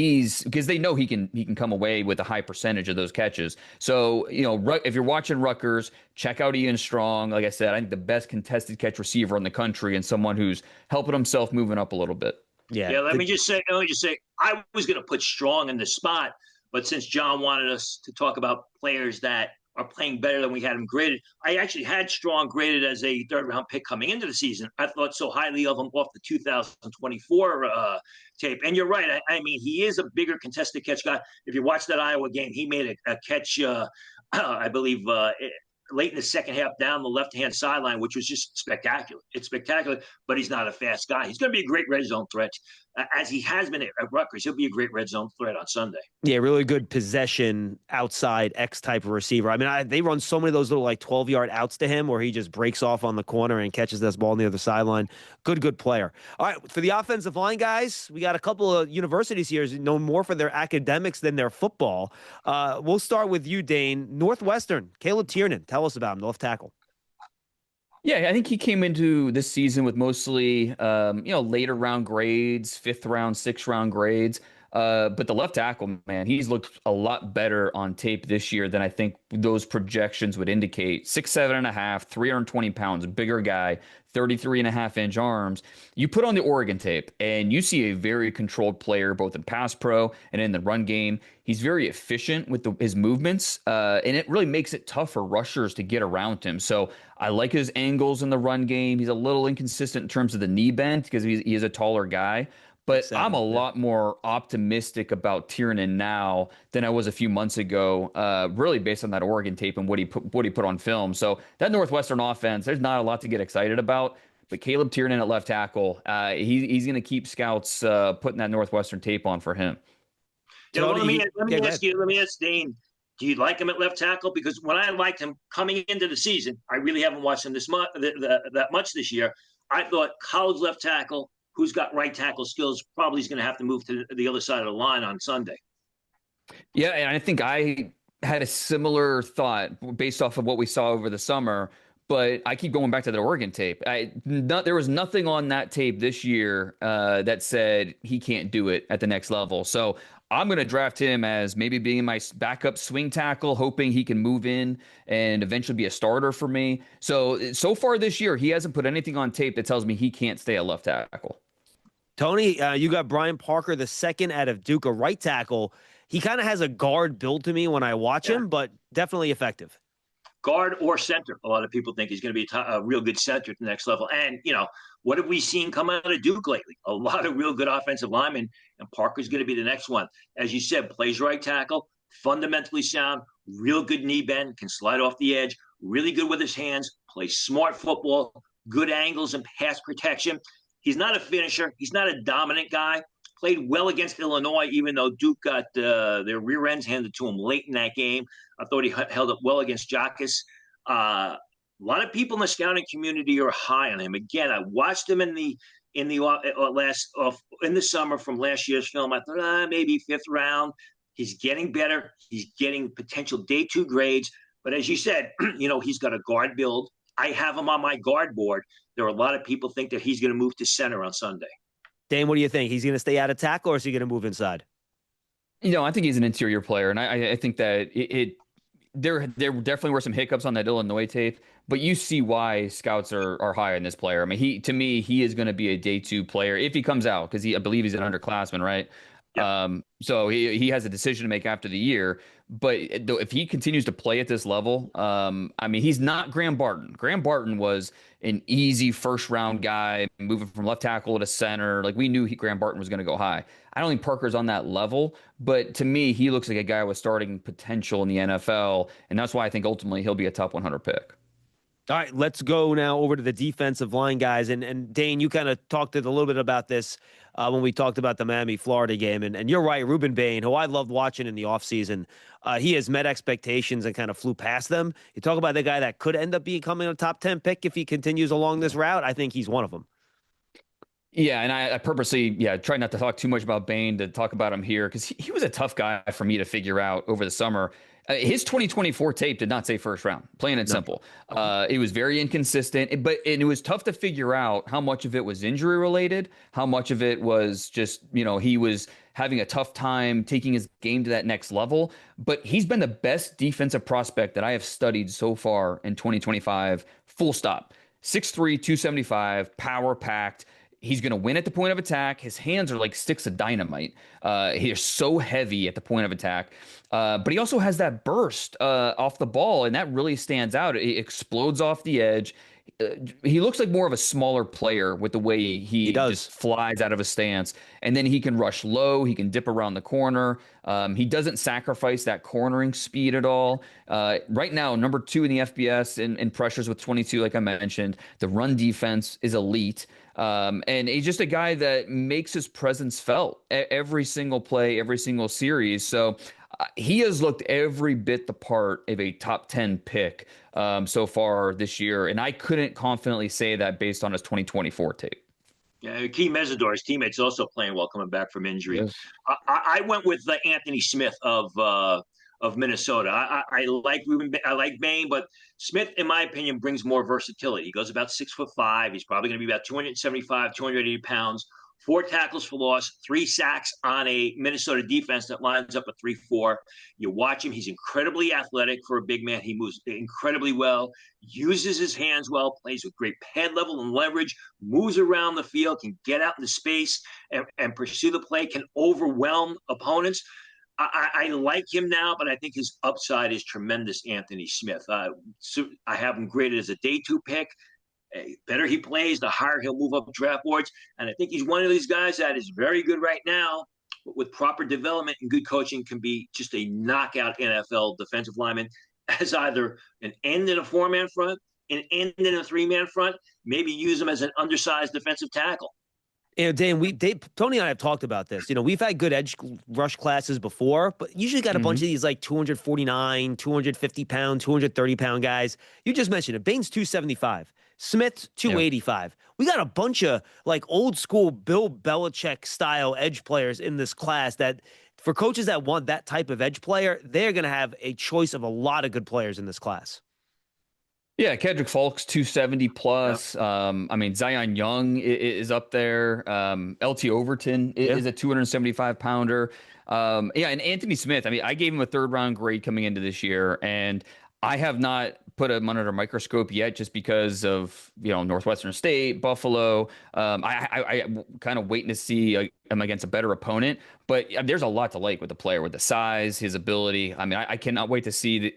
because they know he can come away with a high percentage of those catches. So if you're watching Rutgers, check out Ian Strong. Like I said, I think the best contested catch receiver in the country, and someone who's helping himself moving up a little bit. Yeah. Let me just say, I was going to put Strong in the spot, but since John wanted us to talk about players that are playing better than we had him graded, I actually had Strong graded as a third-round pick coming into the season. I thought so highly of him off the 2024 tape. And you're right. I mean, he is a bigger contested catch guy. If you watch that Iowa game, he made a catch, I believe, late in the second half down the left-hand sideline, which was just spectacular. It's spectacular, but he's not a fast guy. He's going to be a great red zone threat, as he has been at Rutgers. He'll be a great red zone threat on Sunday. Yeah, really good possession outside X type of receiver. I mean, they run so many of those little like 12-yard outs to him where he just breaks off on the corner and catches this ball on the other sideline. Good player. All right, for the offensive line guys, we got a couple of universities here known more for their academics than their football. We'll start with you, Dane. Northwestern, Caleb Tiernan. Tell us about him, left tackle. Yeah, I think he came into this season with mostly, later round grades, 5th round, 6th round grades. But the left tackle, man, he's looked a lot better on tape this year than I think those projections would indicate. 6'7.5", 320 pounds, bigger guy, 33.5-inch arms. You put on the Oregon tape and you see a very controlled player, both in pass pro and in the run game. He's very efficient with his movements, and it really makes it tough for rushers to get around him. So I like his angles in the run game. He's a little inconsistent in terms of the knee bend because he is a taller guy. But I'm a lot more optimistic about Tiernan now than I was a few months ago, really based on that Oregon tape and what he put on film. So that Northwestern offense, there's not a lot to get excited about. But Caleb Tiernan at left tackle, he's going to keep scouts putting that Northwestern tape on for him. Let me ask Dane, do you like him at left tackle? Because when I liked him coming into the season, I really haven't watched him that much this year. I thought college left tackle, who's got right tackle skills, probably is going to have to move to the other side of the line on Sunday. Yeah, and I think I had a similar thought based off of what we saw over the summer, but I keep going back to the Oregon tape. There was nothing on that tape this year that said he can't do it at the next level. So I'm going to draft him as maybe being my backup swing tackle, hoping he can move in and eventually be a starter for me. So far this year, he hasn't put anything on tape that tells me he can't stay at left tackle. Tony, you got Brian Parker, the second out of Duke, a right tackle. He kind of has a guard build to me when I watch him, but definitely effective. Guard or center. A lot of people think he's going to be a real good center at the next level. And, what have we seen come out of Duke lately? A lot of real good offensive linemen, and Parker's going to be the next one. As you said, plays right tackle, fundamentally sound, real good knee bend, can slide off the edge, really good with his hands, plays smart football, good angles and pass protection. He's not a finisher. He's not a dominant guy. Played well against Illinois, even though Duke got their rear ends handed to him late in that game. I thought he held up well against Jacques. A lot of people in the scouting community are high on him. Again, I watched him in the summer from last year's film. I thought maybe 5th round. He's getting better. He's getting potential day 2 grades. But as you said, he's got a guard build. I have him on my guard board. There are a lot of people think that he's going to move to center on Sunday. Dane, what do you think? He's going to stay out of tackle, or is he going to move inside? I think he's an interior player, and I think that there definitely were some hiccups on that Illinois tape, but you see why scouts are high on this player. I mean, to me, he is going to be a day two player if he comes out because I believe he's an underclassman, right? Yep. So he has a decision to make after the year. But if he continues to play at this level, I mean, he's not Graham Barton. Graham Barton was an easy first round guy moving from left tackle to center. Like we knew Graham Barton was going to go high. I don't think Parker's on that level, but to me, he looks like a guy with starting potential in the NFL, and that's why I think ultimately he'll be a top 100 pick. All right, let's go now over to the defensive line guys. And Dane, you kind of talked a little bit about this when we talked about the Miami, Florida game. And you're right, Ruben Bain, who I loved watching in the offseason, he has met expectations and kind of flew past them. You talk about the guy that could end up becoming a top 10 pick if he continues along this route. I think he's one of them. Yeah, and I purposely, try not to talk too much about Bain to talk about him here because he was a tough guy for me to figure out over the summer. His 2024 tape did not say first round, plain and simple. It was very inconsistent, and it was tough to figure out how much of it was injury related, how much of it was just, he was having a tough time taking his game to that next level. But he's been the best defensive prospect that I have studied so far in 2025, full stop. 6'3", 275, power packed. He's going to win at the point of attack. His hands are like sticks of dynamite. He's so heavy at the point of attack. But he also has that burst off the ball, and that really stands out. It explodes off the edge. He looks like more of a smaller player with the way he just flies out of a stance. And then he can rush low. He can dip around the corner. He doesn't sacrifice that cornering speed at all. Right now, number 2 in the FBS in pressures with 22, like I mentioned. The run defense is elite. And he's just a guy that makes his presence felt every single play, every single series. So he has looked every bit the part of a top 10 pick so far this year. And I couldn't confidently say that based on his 2024 tape. Yeah, Key Mesidor, his teammate's also playing well coming back from injury. Yes. I went with Anthony Smith of Minnesota. I like Ruben. I like Bain, but Smith, in my opinion, brings more versatility. He goes about 6'5". He's probably going to be about 275, 280 pounds. 4 tackles for loss, 3 sacks on a Minnesota defense that lines up a 3-4. You watch him; he's incredibly athletic for a big man. He moves incredibly well, uses his hands well, plays with great pad level and leverage, moves around the field, can get out into space and pursue the play, can overwhelm opponents. I like him now, but I think his upside is tremendous. Anthony Smith. So I have him graded as a day 2 pick. Better he plays, the higher he'll move up draft boards. And I think he's one of these guys that is very good right now, but with proper development and good coaching can be just a knockout NFL defensive lineman as either an end in a 4-man front, an end in a 3-man front, maybe use him as an undersized defensive tackle. Dane, Tony and I have talked about this. We've had good edge rush classes before, but usually got a bunch of these like 249, 250 pound, 230 pound guys. You just mentioned it. Bain's 275. Smith's 285. Yeah. We got a bunch of like old school Bill Belichick style edge players in this class that for coaches that want that type of edge player, they're going to have a choice of a lot of good players in this class. Yeah, Kedrick Falk's 270 plus. Yep. I mean, Zion Young is up there. LT Overton is a 275 pounder. And Anthony Smith, I mean, I gave him a 3rd round grade coming into this year, and I have not put him under a microscope yet just because of, Northwestern State, Buffalo. I kind of waiting to see him against a better opponent, but there's a lot to like with the player, with the size, his ability. I mean, I cannot wait to see that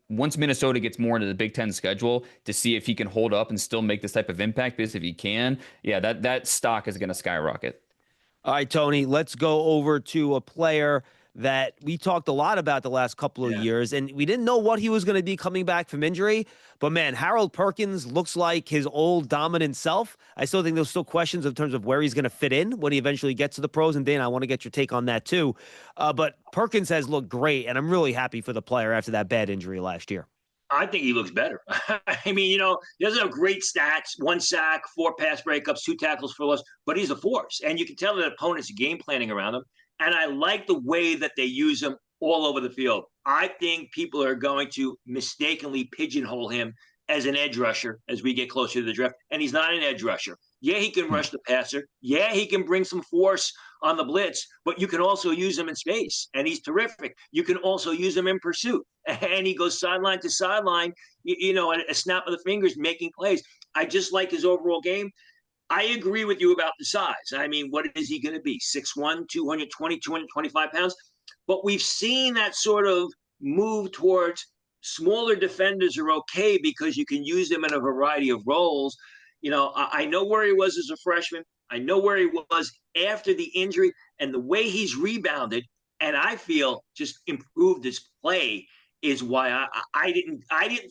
once Minnesota gets more into the Big Ten schedule to see if he can hold up and still make this type of impact, because if he can, that stock is going to skyrocket. All right, Tony, let's go over to a player that we talked a lot about the last couple of years, and we didn't know what he was going to be coming back from injury. But, man, Harold Perkins looks like his old dominant self. I still think there's still questions in terms of where he's going to fit in when he eventually gets to the pros. And, Dan, I want to get your take on that too. But Perkins has looked great, and I'm really happy for the player after that bad injury last year. I think he looks better. I mean, he doesn't have great stats, 1 sack, 4 pass breakups, 2 tackles for loss, but he's a force. And you can tell that opponents are game planning around him. And I like the way that they use him all over the field. I think people are going to mistakenly pigeonhole him as an edge rusher as we get closer to the draft. And he's not an edge rusher. Yeah, he can rush the passer. Yeah, he can bring some force on the blitz, but you can also use him in space, and he's terrific. You can also use him in pursuit, and he goes sideline to sideline, a snap of the fingers, making plays. I just like his overall game. I agree with you about the size. I mean, what is he going to be? 6'1", 220, 225 pounds? But we've seen that sort of move towards smaller defenders are okay because you can use them in a variety of roles. I know where he was as a freshman. I know where he was after the injury, and the way he's rebounded, and I feel just improved his play is why I didn't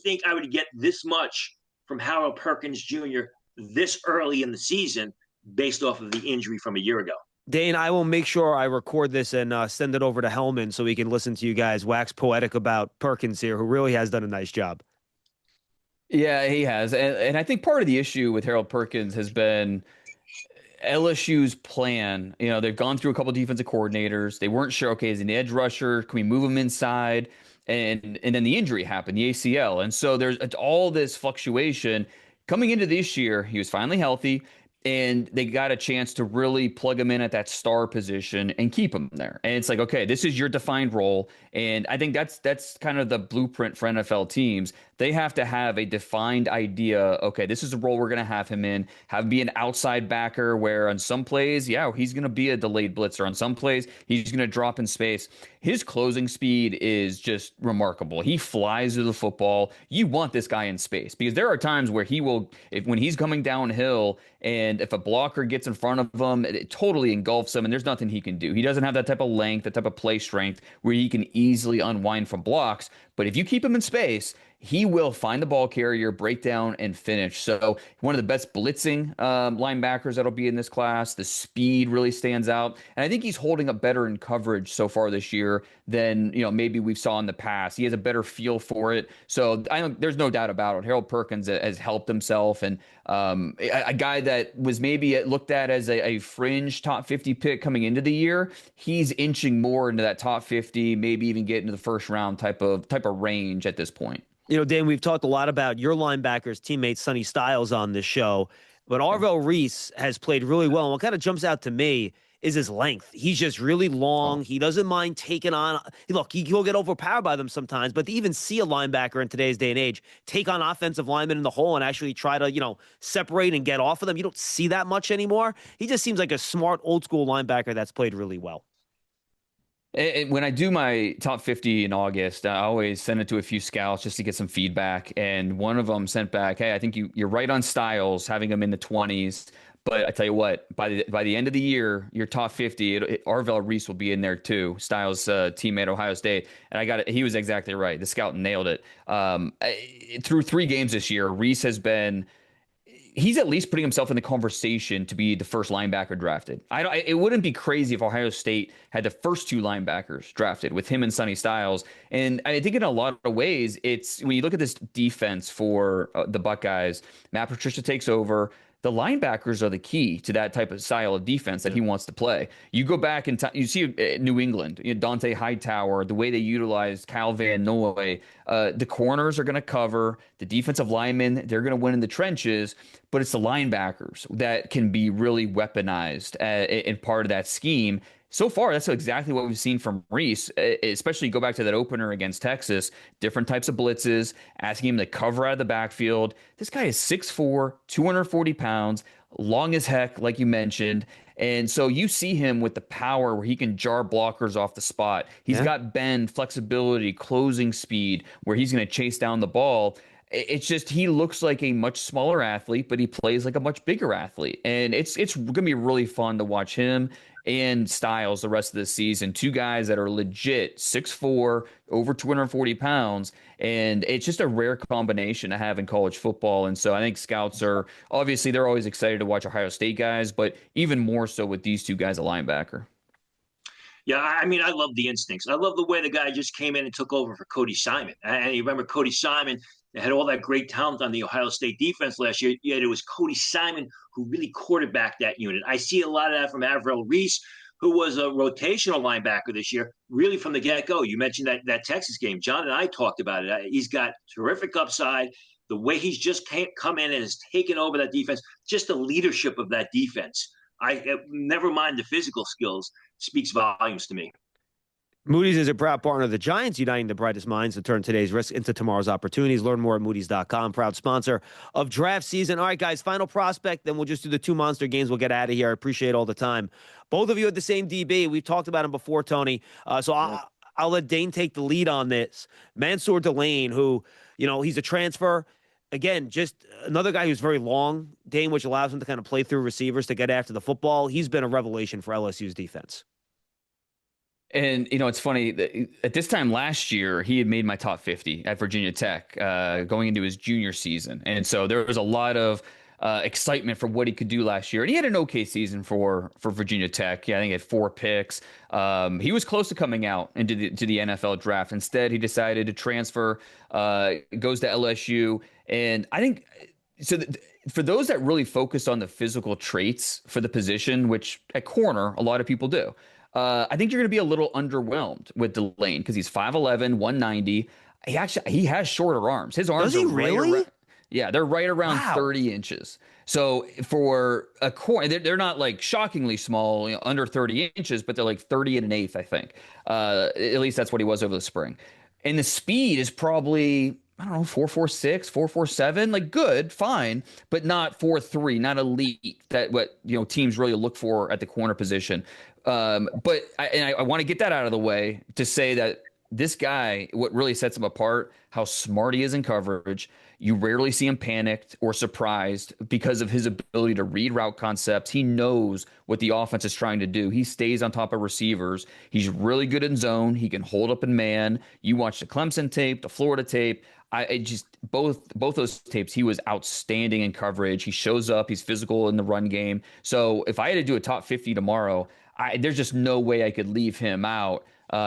think I would get this much from Harold Perkins Jr. this early in the season based off of the injury from a year ago. Dane, I will make sure I record this and send it over to Hellman so we can listen to you guys wax poetic about Perkins here, who really has done a nice job. Yeah, he has. And I think part of the issue with Harold Perkins has been LSU's plan. They've gone through a couple of defensive coordinators. They weren't sure, okay, is he an edge rusher? Can we move him inside? And then the injury happened, the ACL. And so there's all this fluctuation. Coming into this year, he was finally healthy, and they got a chance to really plug him in at that star position and keep him there. And it's like, okay, this is your defined role. And I think that's kind of the blueprint for NFL teams. They have to have a defined idea. Okay, this is the role we're going to have him in. Have him be an outside backer where on some plays, yeah, he's going to be a delayed blitzer. On some plays, he's going to drop in space. His closing speed is just remarkable. He flies to the football. You want this guy in space because there are times where he will, when he's coming downhill and if a blocker gets in front of him, it totally engulfs him and there's nothing he can do. He doesn't have that type of length, that type of play strength where he can easily unwind from blocks. But if you keep him in space, he will find the ball carrier, break down, and finish. So one of the best blitzing linebackers that'll be in this class. The speed really stands out. And I think he's holding up better in coverage so far this year than maybe we've saw in the past. He has a better feel for it. So there's no doubt about it. Harold Perkins has helped himself. And a guy that was maybe looked at as a fringe top 50 pick coming into the year, he's inching more into that top 50, maybe even get into the first round type of range at this point. Dan, we've talked a lot about your linebackers teammate Sonny Styles on this show, but Arvell Reese has played really well. And what kind of jumps out to me is his length. He's just really long. He doesn't mind taking on. Look, he'll get overpowered by them sometimes, but to even see a linebacker in today's day and age take on offensive linemen in the hole and actually try to, separate and get off of them, you don't see that much anymore. He just seems like a smart, old school linebacker that's played really well. When I do my top 50 in August, I always send it to a few scouts just to get some feedback. And one of them sent back, hey, I think you're right on Styles, having him in the 20s. But I tell you what, by the end of the year, your top 50, Arvell Reese will be in there too. Styles' teammate, Ohio State. And he was exactly right. The scout nailed it. Through 3 games this year, Reese has been... He's at least putting himself in the conversation to be the first linebacker drafted. It wouldn't be crazy if Ohio State had the first 2 linebackers drafted with him and Sonny Styles. And I think in a lot of ways, it's when you look at this defense for the Buckeyes, Matt Patricia takes over. The linebackers are the key to that type of style of defense that he wants to play. You go back and you see New England, Dante Hightower, the way they utilize Cal Van Noy. The corners are going to cover. The defensive linemen, they're going to win in the trenches. But it's the linebackers that can be really weaponized in part of that scheme. So far, that's exactly what we've seen from Reese, especially go back to that opener against Texas, different types of blitzes, asking him to cover out of the backfield. This guy is 6'4", 240 pounds, long as heck, like you mentioned. And so you see him with the power where he can jar blockers off the spot. He's got bend, flexibility, closing speed, where he's going to chase down the ball. It's just he looks like a much smaller athlete, but he plays like a much bigger athlete. And it's going to be really fun to watch him and Styles the rest of the season. 2 guys that are legit 6'4", over 240 pounds. And it's just a rare combination to have in college football. And so I think scouts are, obviously, they're always excited to watch Ohio State guys, but even more so with these 2 guys at linebacker. Yeah, I mean, I love the instincts. I love the way the guy just came in and took over for Cody Simon. And you remember Cody Simon had all that great talent on the Ohio State defense last year, yet it was Cody Simon who really quarterbacked that unit. I see a lot of that from Arvell Reese, who was a rotational linebacker this year, really from the get-go. You mentioned that Texas game. John and I talked about it. He's got terrific upside. the way he's just come in and has taken over that defense, just the leadership of that defense. Never mind the physical skills, speaks volumes to me. Moody's is a proud partner of the Giants, uniting the brightest minds to turn today's risk into tomorrow's opportunities. Learn more at Moody's.com. Proud sponsor of draft season. All right, guys, final prospect. Then we'll just do the 2 monster games. We'll get out of here. I appreciate all the time. Both of you had the same DB. We've talked about him before, Tony. I'll let Dane take the lead on this. Mansour Delane, who, he's a transfer. Again, just another guy who's very long, Dane, which allows him to kind of play through receivers to get after the football. He's been a revelation for LSU's defense. And, it's funny that at this time last year, he had made my top 50 at Virginia Tech going into his junior season. And so there was a lot of excitement for what he could do last year. And he had an okay season for Virginia Tech. Yeah, I think he had 4 picks. He was close to coming out into the NFL draft. Instead, he decided to transfer, goes to LSU. And I think for those that really focus on the physical traits for the position, which at corner, a lot of people do, I think you're going to be a little underwhelmed with Delane because he's 5'11", 190. He has shorter arms. His arms Does he are really? they're right around Wow. 30 inches. So for a corner, they're not like shockingly small, under 30 inches, but they're like 30 and an eighth, I think. At least that's what he was over the spring. And the speed is probably, I don't know, 4.46, 4.47, like good, fine, but not 4.3, not elite. That what teams really look for at the corner position. But I want to get that out of the way to say that this guy, what really sets him apart, how smart he is in coverage. You rarely see him panicked or surprised because of his ability to read route concepts. He knows what the offense is trying to do. He stays on top of receivers. He's really good in zone. He can hold up in man. You watch the Clemson tape, the Florida tape. Both those tapes, he was outstanding in coverage. He shows up. He's physical in the run game. So if I had to do a top 50 tomorrow, there's just no way I could leave him out,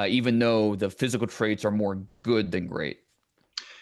even though the physical traits are more good than great.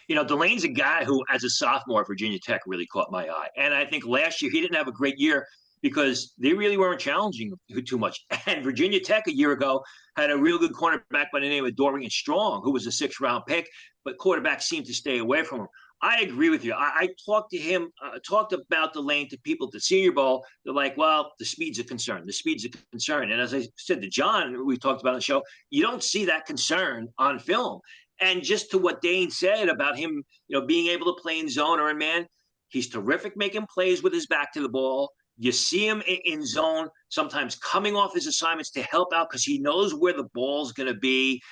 Delane's a guy who, as a sophomore at Virginia Tech, really caught my eye. And I think last year he didn't have a great year because they really weren't challenging him too much. And Virginia Tech a year ago had a real good cornerback by the name of Dorian Strong, who was a 6th-round pick, but quarterbacks seemed to stay away from him. I agree with you. I talked to him, talked about Delane to people at the Senior Bowl. They're like, well, the speed's a concern. The speed's a concern. And as I said to John, we talked about on the show, you don't see that concern on film. And just to what Dane said about him, being able to play in zone or in man, he's terrific making plays with his back to the ball. You see him in zone, sometimes coming off his assignments to help out because he knows where the ball's going to be.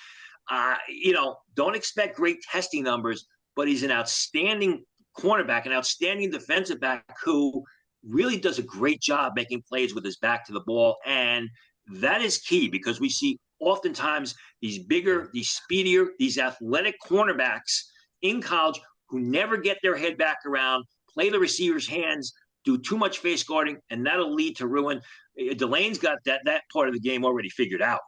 Don't expect great testing numbers, but he's an outstanding cornerback, an outstanding defensive back who really does a great job making plays with his back to the ball. And that is key because we see oftentimes these bigger, these speedier, these athletic cornerbacks in college who never get their head back around, play the receiver's hands, do too much face guarding, and that'll lead to ruin. Delane's got that part of the game already figured out.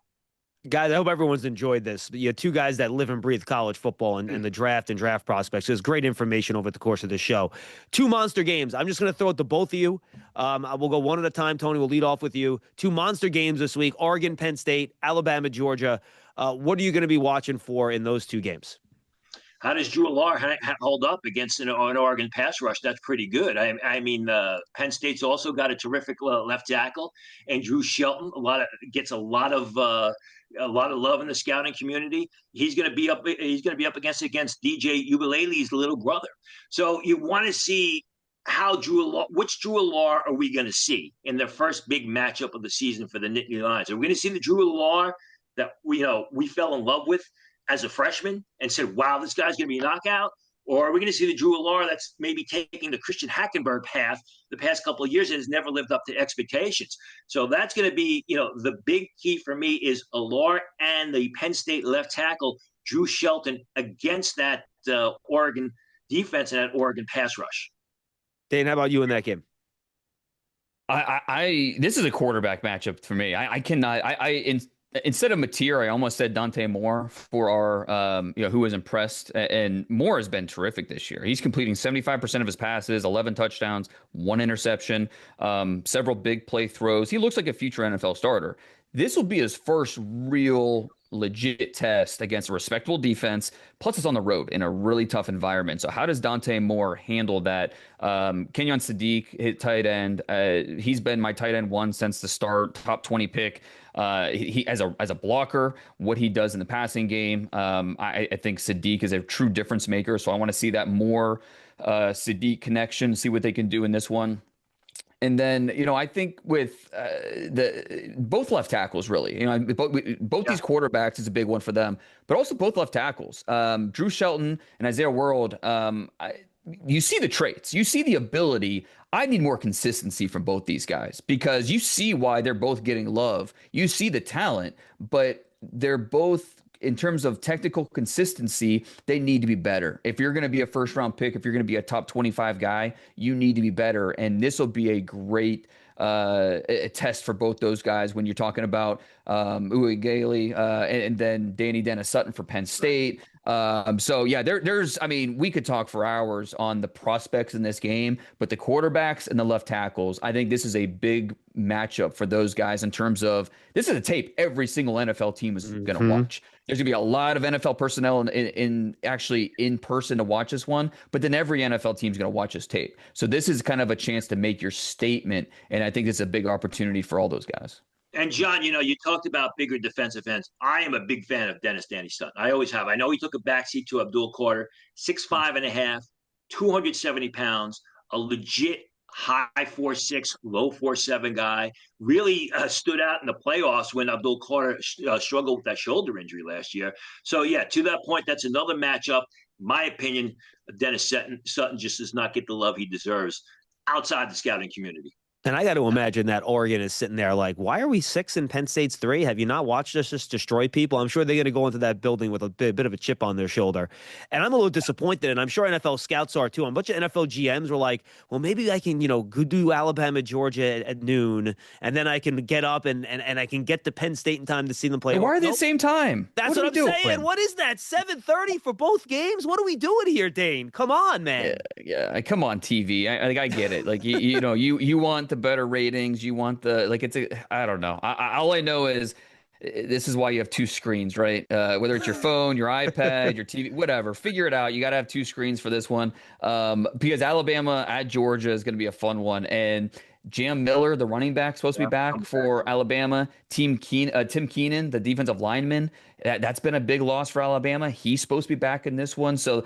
Guys, I hope everyone's enjoyed this. You have 2 guys that live and breathe college football and the draft and draft prospects. There's great information over the course of this show. 2 monster games. I'm just going to throw it to both of you. We'll go one at a time. Tony, we'll lead off with you. 2 monster games this week: Oregon, Penn State, Alabama, Georgia. What are you going to be watching for in those 2 games? How does Drew Allar hold up against an Oregon pass rush? That's pretty good. Penn State's also got a terrific left tackle, and Drew Shelton gets a lot of love in the scouting community. He's going to be up against DJ Ubalele's little brother. So you want to see which Drew Allar are we going to see in the first big matchup of the season for the Nittany Lions? Are we going to see the Drew Allar that we fell in love with as a freshman and said, wow, this guy's going to be a knockout? Or are we going to see the Drew Allar that's maybe taking the Christian Hackenberg path the past couple of years and has never lived up to expectations? So that's going to be, the big key for me is Allar and the Penn State left tackle, Drew Shelton, against that Oregon defense and that Oregon pass rush. Dane, how about you in that game? This is a quarterback matchup for me. I cannot. Instead of Mateer, I almost said Dante Moore for our, who was impressed. And Moore has been terrific this year. He's completing 75% of his passes, 11 touchdowns, 1 interception, several big play throws. He looks like a future NFL starter. This will be his first real legit test against a respectable defense. Plus, it's on the road in a really tough environment. So, how does Dante Moore handle that? Kenyon Sadiq, hit tight end. He's been my tight end one since the start, top 20 pick. He as a blocker, what he does in the passing game. I think Sadiq is a true difference maker. So, I want to see that more Sadiq connection, see what they can do in this one. And then, I think with both left tackles, really, both these quarterbacks is a big one for them, but also both left tackles. Drew Shelton and Isaiah World, you see the traits, you see the ability. I need more consistency from both these guys because you see why they're both getting love. You see the talent, but they're both, in terms of technical consistency, they need to be better. If you're going to be a first round pick, if you're going to be a top 25 guy, you need to be better. And this will be a great a test for both those guys when you're talking about Uwe Gailey and then Danny Dennis Sutton for Penn State. So yeah, we could talk for hours on the prospects in this game, but the quarterbacks and the left tackles, I think this is a big matchup for those guys in terms of this is a tape every single NFL team is going to watch. There's going to be a lot of NFL personnel in actually in person to watch this one, but then every NFL team is going to watch this tape. So this is kind of a chance to make your statement, and I think it's a big opportunity for all those guys. And John, you talked about bigger defensive ends. I am a big fan of Dennis Danny Sutton. I always have. I know he took a backseat to Abdul Carter, 6'5.5", 270 pounds, a legit high 4'6", low 4'7" guy. Really stood out in the playoffs when Abdul Carter struggled with that shoulder injury last year. So yeah, to that point, that's another matchup. My opinion, Dennis Sutton just does not get the love he deserves outside the scouting community. And I got to imagine that Oregon is sitting there like, why are we 6 and Penn State's 3? Have you not watched us just destroy people? I'm sure they're going to go into that building with a bit of a chip on their shoulder. And I'm a little disappointed, and I'm sure NFL scouts are too. A bunch of NFL GMs were like, well, maybe I can, go do Alabama, Georgia at noon, and then I can get up and I can get to Penn State in time to see them play. Why are they at the same time? That's what I'm saying. What is that, 7:30 for both games? What are we doing here, Dane? Come on, man. Yeah. Come on, TV. I get it. Like, you want the better ratings. You want I don't know. All I know is this is why you have two screens, right? Whether it's your phone, your iPad, your TV, whatever, figure it out. You got to have two screens for this one because Alabama at Georgia is going to be a fun one. And Jam Miller, the running back, supposed to be back for Alabama. Tim Keenan, the defensive lineman, that's been a big loss for Alabama. He's supposed to be back in this one. So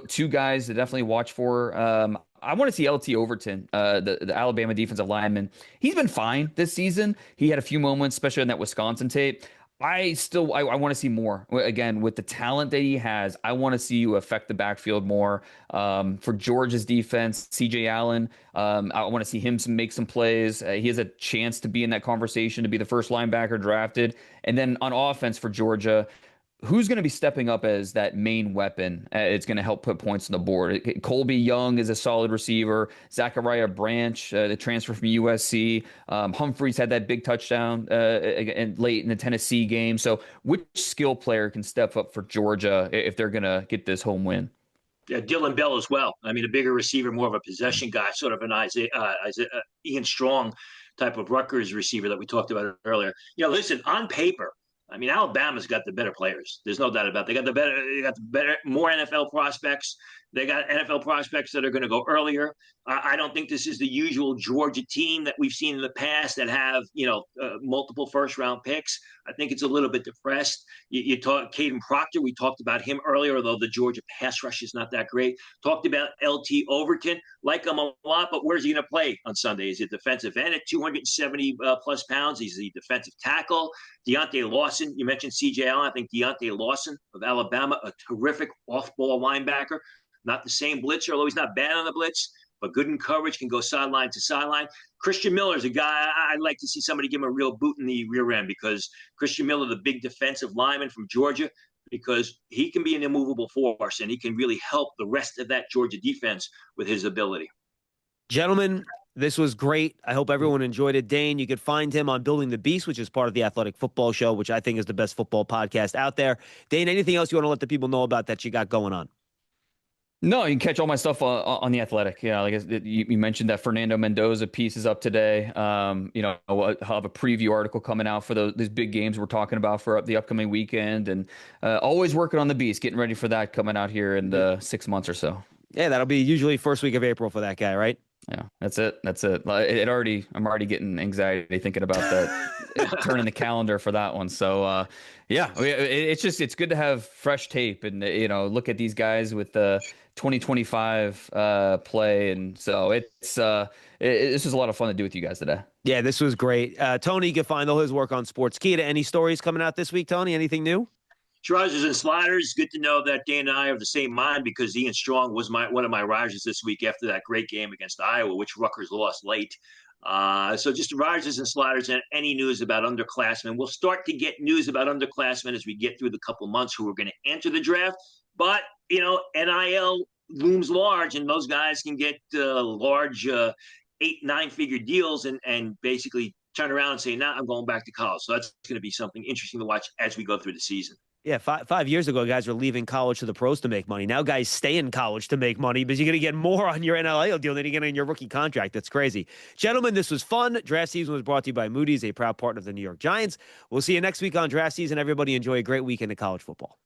two guys to definitely watch for. I want to see LT Overton, the Alabama defensive lineman. He's been fine this season. He had a few moments, especially on that Wisconsin tape. I want to see more. Again, with the talent that he has, I want to see you affect the backfield more. For Georgia's defense, CJ Allen, I want to see him make some plays. He has a chance to be in that conversation to be the first linebacker drafted. And then on offense for Georgia, who's going to be stepping up as that main weapon? It's going to help put points on the board. Colby Young is a solid receiver. Zachariah Branch, the transfer from USC. Humphreys had that big touchdown late in the Tennessee game. So which skill player can step up for Georgia if they're going to get this home win? Yeah, Dylan Bell as well. I mean, a bigger receiver, more of a possession guy, sort of an Ian Strong type of Rutgers receiver that we talked about earlier. Listen, on paper, I mean, Alabama's got the better players. There's no doubt about it. They got the better, more NFL prospects. They got NFL prospects that are going to go earlier. I don't think this is the usual Georgia team that we've seen in the past that have, multiple first-round picks. I think it's a little bit depressed. You talk Caden Proctor. We talked about him earlier, although the Georgia pass rush is not that great. Talked about LT Overton. Like him a lot, but where's he going to play on Sunday? Is it defensive end at 270 plus pounds? He's the defensive tackle. Deontay Lawson. You mentioned C.J. Allen. I think Deontay Lawson of Alabama, a terrific off-ball linebacker. Not the same blitzer, although he's not bad on the blitz, but good in coverage, can go sideline to sideline. Christian Miller is a guy I'd like to see somebody give him a real boot in the rear end because Christian Miller, the big defensive lineman from Georgia, because he can be an immovable force and he can really help the rest of that Georgia defense with his ability. Gentlemen, this was great. I hope everyone enjoyed it. Dane, you could find him on Building the Beast, which is part of the Athletic Football Show, which I think is the best football podcast out there. Dane, anything else you want to let the people know about that you got going on? No, you can catch all my stuff on The Athletic. Yeah, like you mentioned that Fernando Mendoza piece is up today. I'll have a preview article coming out for these big games we're talking about for the upcoming weekend, and always working on the beast, getting ready for that coming out here in the 6 months or so. Yeah, that'll be usually first week of April for that guy, right? Yeah, that's it. That's it. I'm already getting anxiety thinking about that, turning the calendar for that one. So, it's good to have fresh tape and, look at these guys with the 2025 play. And so this was a lot of fun to do with you guys today. Yeah, this was great. Tony, you can find all his work on Sportskeeda. Any stories coming out this week, Tony? Anything new? Risers and sliders. Good to know that Dane and I are of the same mind because Ian Strong was one of my risers this week after that great game against Iowa, which Rutgers lost late. So just risers and sliders and any news about underclassmen. We'll start to get news about underclassmen as we get through the couple months who are going to enter the draft. But, NIL looms large, and those guys can get large 8-9 figure deals and basically turn around and say, nah, I'm going back to college. So that's going to be something interesting to watch as we go through the season. Yeah, 5 years ago, guys were leaving college to the pros to make money. Now guys stay in college to make money because you're going to get more on your NIL deal than you get on your rookie contract. That's crazy. Gentlemen, this was fun. Draft season was brought to you by Moody's, a proud partner of the New York Giants. We'll see you next week on Draft Season. Everybody enjoy a great weekend of college football.